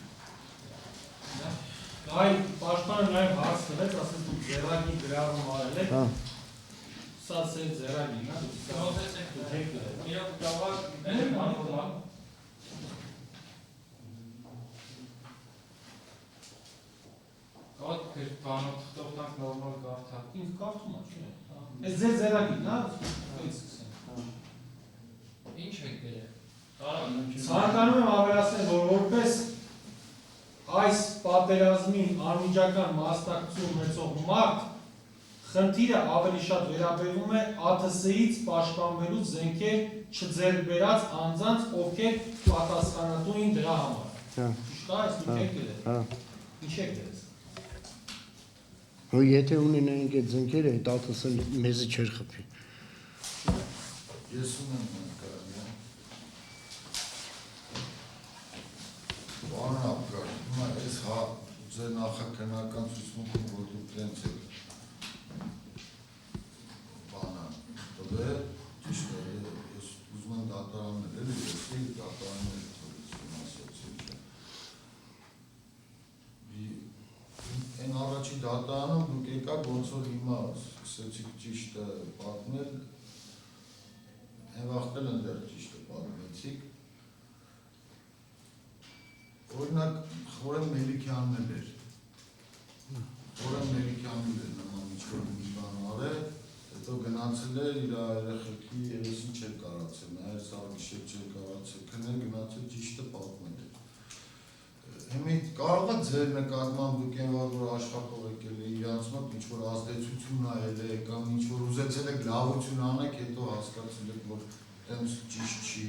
Այ պաշտպանը նաև հարց տվեց, ասես դուք ձեռագի գրառում արել եք։ Սա ձեր ձեռագին, հա, դուք եք գրել։ Իրոք կարող Կոդ բանով թղթով նորմալ կարդալ։ Ինձ կարդում է, չէ։ Այս ձեր ձեռագին, հա, դուք սկսենք։ Ինչ եք գրել։ Ցանկանում եմ ավելացնել, որ որպես այս պատերազմին անմիջական մասնակցություն ունեցող մարդ խնդիրը ավելի շատ վերաբերվում է ԱԹՍ-ից պաշտպանվելու զենքեր չձեռքբերած անձանց, ովքեր պատասխանատու են դրա համար։ Ճիշտ է, այս ինչ եք գրել։ Ինչ եք գրել։ Եթե ունենայինք այդ զենքերը, այդ ԱԹՍ-ն մեզի չէր խփի։ Ես ունեմ կարելի։ Բանը ապկար, այս ձեր նախաքննական ցուցմունքում, որ դուք տենց եք բանը տվել, ճիշտ է, ես ուզում եմ դատարաններ, էլի եսի դատարաններ թողեցին ասոցի։ Այն առաջի դատարանում դուք եկաք, ոնց որ հիմա սկսեցիք ճիշտը պատմել, այն վաղտել են դեռ ճիշտը պատմեցիք։ Օրինակ Խորեմ Մելիքյանն էր։ Խորեմ Մելիքյանն էր նման ինչ-որ մի բան արել, հետո գնացել էր իր երեխեքի երեսին չէր կարացել, նայել սաղգիշեր չէր կարացել, քնել գնացել ճիշտը պատմել էր։ Հիմի կարող է ձեր նկատմամբ դուք են որ աշխատող եկել է իրանց մոտ ինչ-որ ազդեցություն նայել է կամ ինչ-որ ուզեցել եք լավություն անեք, հետո հասկացել եք, որ տենց ճիշտ չի,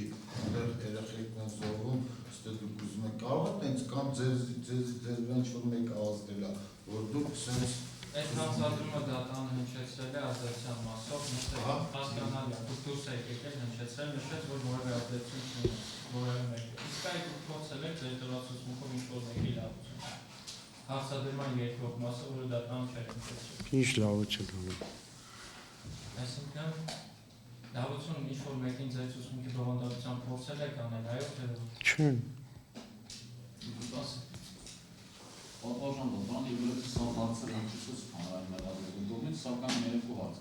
դեռ երեխեքն են զոհվում, ստե դուք ուզում եք կարող է տենց կամ ձեր վրա ինչ-որ մեկը ազդել է, որ դուք սենց Այդ հանցադրումը դատանը հնչեցրել է ազդեցության մասով, հասկանալ է, դուք դուրս եք եկել հնչեցրել, նշեց, որ որևէ ազդեցություն չունի, որևէ մեկը։ Իսկ այդ դուք փորձել եք ձեր տրացուցմունքով ինչ-որ մեկի լավություն։ Հանցադրման երկրորդ մասը, որը դատանը չէր հնչեցրել։ Ինչ լավություն ունի։ Այսինքն լավություն ինչ-որ մեկին ձեր ցուցմունքի բովանդակությամբ փորձել եք անել, այո, թե ոչ։ Չէ։ Պատվարժան դոկան իվրեց սա հարցեր հնչեցուց հանրային մեղադրելու կողմից, սակայն երեկու հարց։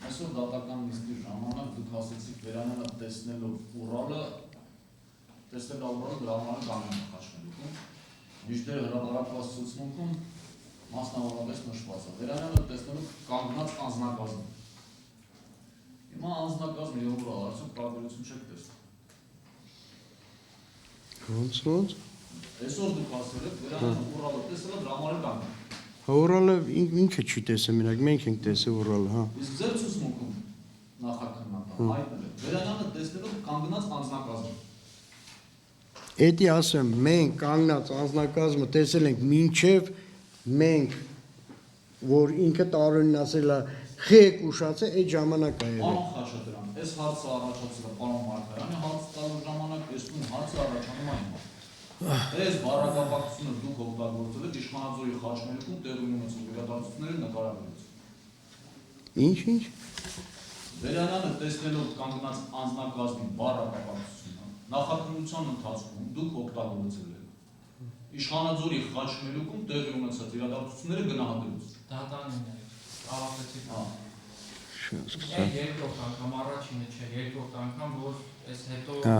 Այսօր դատական նիստի ժամանակ դուք ասեցիք Վերանյանը տեսնելով Ուրալը դրա համար կանգնել Խաչմերուկում, մինչդեռ հրապարակված ցուցմունքում մասնավորապես նշված է Վերանյանը տեսնելով կանգնած անձնակազմ։ Հիմա անձնակազմը եւ Ուրալը արդյոք տարբերություն չեք տեսնում։ Ոնց։ Այսօր դուք ասել եք Վերանյանը Ուրալը տեսել է դրա համար կանգնել։ Ուրալը ինքը չի տեսել, մենակ մենք ենք տեսել Ուրալը, հա։ Իսկ ձեր ցուցմունքում նախաքննական հայտնել է Վերանյանը տեսնելով կանգնած անձնակազմ։ Էդի ասեմ, մենք կանգնած անձնակազմը տեսել ենք մինչև մենք, որ ինքը տարօրինն ասել է խեք ուշացե, այդ ժամանակ ա եղել։ Պարոն Խաչատրյան, այս հարցը առաջացել է պարոն Մարգարյանի հարց տալու ժամանակ, այս նույն հարցը առաջանում է հիմա։ Այս բառակապակցությունը դուք օգտագործել եք իշխանաձորի խաչմերուկում տեղի ունեցող իրադարձությունների նկարագրելուց։ Ինչ։ Բերանյանը տեսնելով կանգնած անձնակազմի բառակապակցությունը նախաքննության ընթացքում դուք օգտագործել եք իշխանաձորի խաչմերուկում տեղի ունեցած իրադարձությունները գնահատելուց։ Դատանին է, ավարտեցի։ Շնորհակալ։ Երկրորդ անգամ, առաջինը չէ, երկրորդ անգամ, որ այս հետո Հա։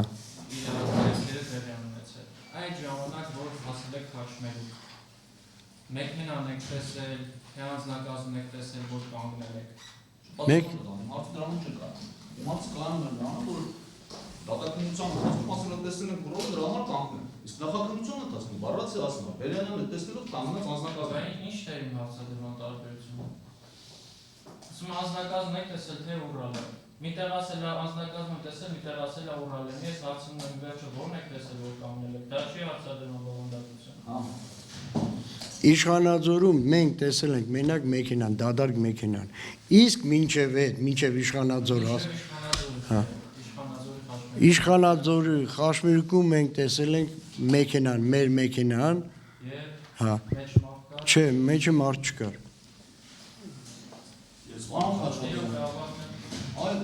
իրադարձությունները տեղի են ունեցել։ Այդ ժամանակ, որ հասել եք Խաչմերուկ, մեքենան եք տեսել, թե անձնակազմն եք տեսել, որ կանգնել եք։ Հարցը դրանում չկա։ Իմացը կայանում է նրան, որ դատաքննության ընթացքում ասել են տեսել են կուրորը դրա համար կանգնել։ Իսկ նախաքննության ընթացքում բառացի ասում է Բերյանյանը տեսնելով կանգնած անձնակազմը։ Ինչ թե իմ հարցադրման տարբերությունը։ Ասում անձնակազմն եք տեսել, թե Ուրալը։ Միտեղ ասել է անձնակազմը տեսել, միտեղ ասել է Ուրալը։ Ես հարցնում եմ վերջը ո՞րն եք տեսել, որ կանգնել եք։ Դա չի հարցադրման բովանդակություն։ Հա։ Իշխանաձորում մենք տեսել ենք մենակ մեքենան, դադարք մեքենան։ Իսկ մինչև Իշխանաձոր Հա։ Իշխանաձորի Խաչմերուկում մենք տեսել ենք մեքենան, մեր մեքենան, հա։ Չէ, մեջը մարդ չկար։ Ես պարոն Խաչատրյան, այլ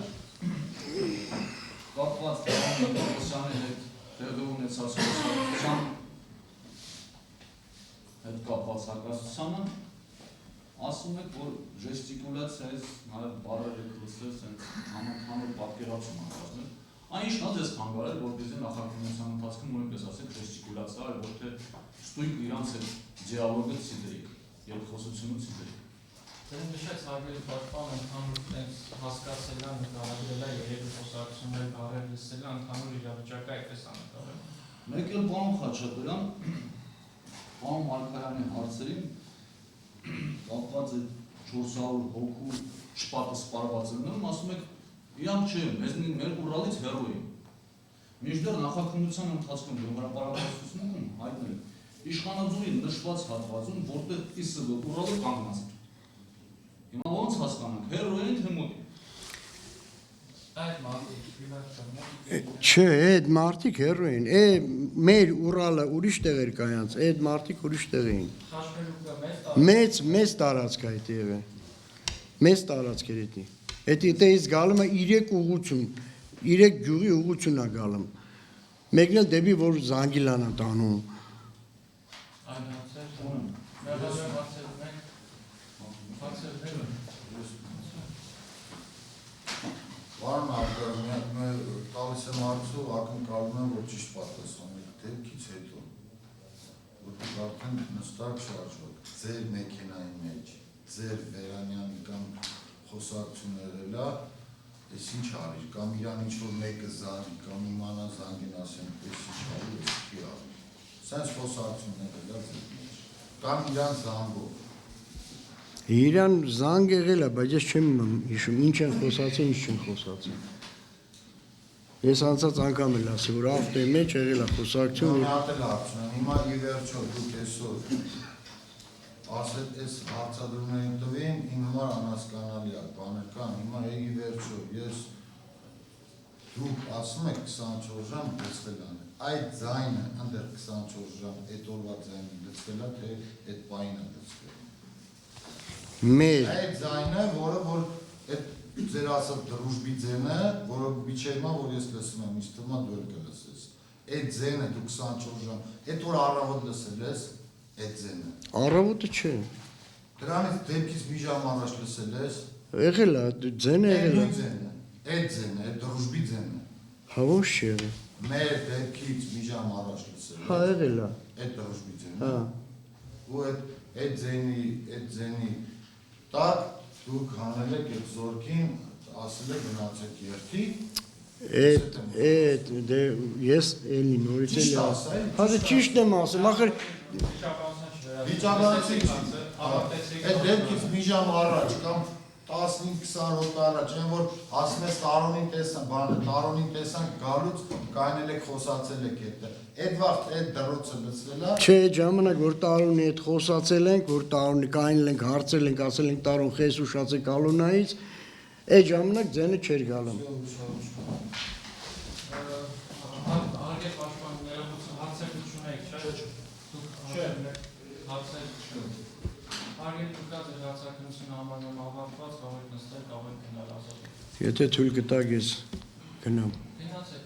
կապված պարոն Մարտիրոսյանի հետ տեղի ունեցած խոսակցության հետ կապված հակասությանը ասում եք, որ ժեստիկուլյացիայից նաև բառերը կլսել սենց համակամը պատկերացում են կազմել։ Այն ինչն է ձեզ խանգարել, որպեսզի նախաքննության ընթացքում նույնպես ասեք ժեստիկուլյացիա, այլ ոչ թե ստույգ իրանց հետ դիալոգը ցիտրիկ, երկխոսությունը ցիտրիկ։ Դե նշեց հարգելի պաշտպան ընդհանուր տենց հասկացել է, նկարագրել է երևի խոսակցություններ բարեր լսել է, ընդհանուր իրավիճակը այդպես է նկարել։ Մեկ էլ պարոն Խաչատրյան, պարոն Մարգարյանի հարցերին կապված է 400 հոգու շպատը սպարված են, ասում եք, իրանք չէ, մեր Ուրալից հեռու են։ Մինչդեռ նախաքննության ընթացքում հրապարակացությունում հայտնել իշխանաձորի նշված հատվածում, որտեղ ԻՍՎ Ուրալը կանգնած է։ Հիմա ոնց հասկանանք, հեռու են թե մոտ են։ Այդ մարդիկ Չէ, այդ մարդիկ հեռու են։ Մեր Ուրալը ուրիշ տեղ էր կայանց, այդ մարդիկ ուրիշ տեղ էին։ Խաչմերուկը Մեծ տարածք այդ եղե։ Մեծ տարածք էր էդի։ Էդի տեից գալում է 3 ուղղություն, 3 գյուղի ուղղություն է գալում։ Մեկն էլ դեպի որ Զանգիլան է տանում։ Այն հարցեր, մեղավոր հարցերում ենք, հարցերում Պարոն Մարգարյան, տալիս եմ հարցով, ակնկալում եմ, որ ճիշտ պատասխան եք դեպքից հետո, որ դուք արդեն նստակ շարժվեք, ձեր մեքենայի մեջ, ձեր Բերանյանի կամ խոսակցությունները լա, ես ինչ արիր, կամ իրան ինչ-որ մեկը զանգի, կամ իմանա զանգին ասեն, ես ինչ արիր, ես չի արիր, սենց խոսակցությունները լա ձեր մեջ, կամ իրան զանգով, Իրան զանգ եղել է, բայց ես չեմ հիշում, ինչ են խոսացել, ինչ չեն խոսացել։ Ես անցած անգամ էլ ասի, որ ավտոյի մեջ եղել է խոսակցություն։ Մի հատ էլ հարցնեմ, հիմա ի վերջո դուք այսօր ասել այս հարցադրումներին տվին, իմ համար անհասկանալի է, բաներ կան, հիմա ի վերջո ես դուք ասում եք 24 ժամ լցվել է, այդ ձայնը ընդեր 24 ժամ այդ օրվա ձայնը լցվել է, թե այդ պահին է լցվել։ Այդ ձայնը, որը որ այդ ձեր ասած դրուժբի ձենը, որը միջև հիմա, որ ես լսում եմ, իսկ թվում է դու էլ կլսես։ Այդ ձենը դու 24 ժամ, այդ որ առավոտ լսել ես, այդ ձենը։ Առավոտը չէ։ Դրանից դեպքից մի ժամ առաջ լսել ես։ Եղել է, ձենը եղել է։ Այդ ձենը, այդ դրուժբի ձենը։ Հա ոչ չի եղել։ Մեր դեպքից մի ժամ առաջ լսել ես։ Հա եղել է։ Այդ դրուժբի ձենը։ Հա։ Ու այդ ձենի տակ դուք հանել եք այդ զորքին, ասել եք գնացեք երթի։ Դե ես էլի նորից էլի ասել։ Հա դե ճիշտ եմ ասում, ախր Վիճաբանացի այդ դեպքից մի ժամ առաջ կամ 15-20 րոպե առաջ, այն որ ասում ես տարոնին տեսան, բանը տարոնին տեսան գալուց կայնել եք խոսացել եք հետը։ Այդ վաղ այդ դրոցը լցվել է։ Չէ, այդ ժամանակ որ տարոնի հետ խոսացել ենք, որ տարոնի կայնել ենք, հարցել ենք, ասել ենք տարոն խես ուշացե կալոնայից, այդ ժամանակ ձենը չէր գալու։ Արգել պաշտպան հարցեր չունեք, չէ՞։ Դուք հարցեր չունեք։ Արգել դուք այդ հարցակնությունը համարում ավարտված, կարող եք նստել, կարող եք գնալ ազատ։ Եթե թույլ կտակ ես գնամ։ Գնացեք։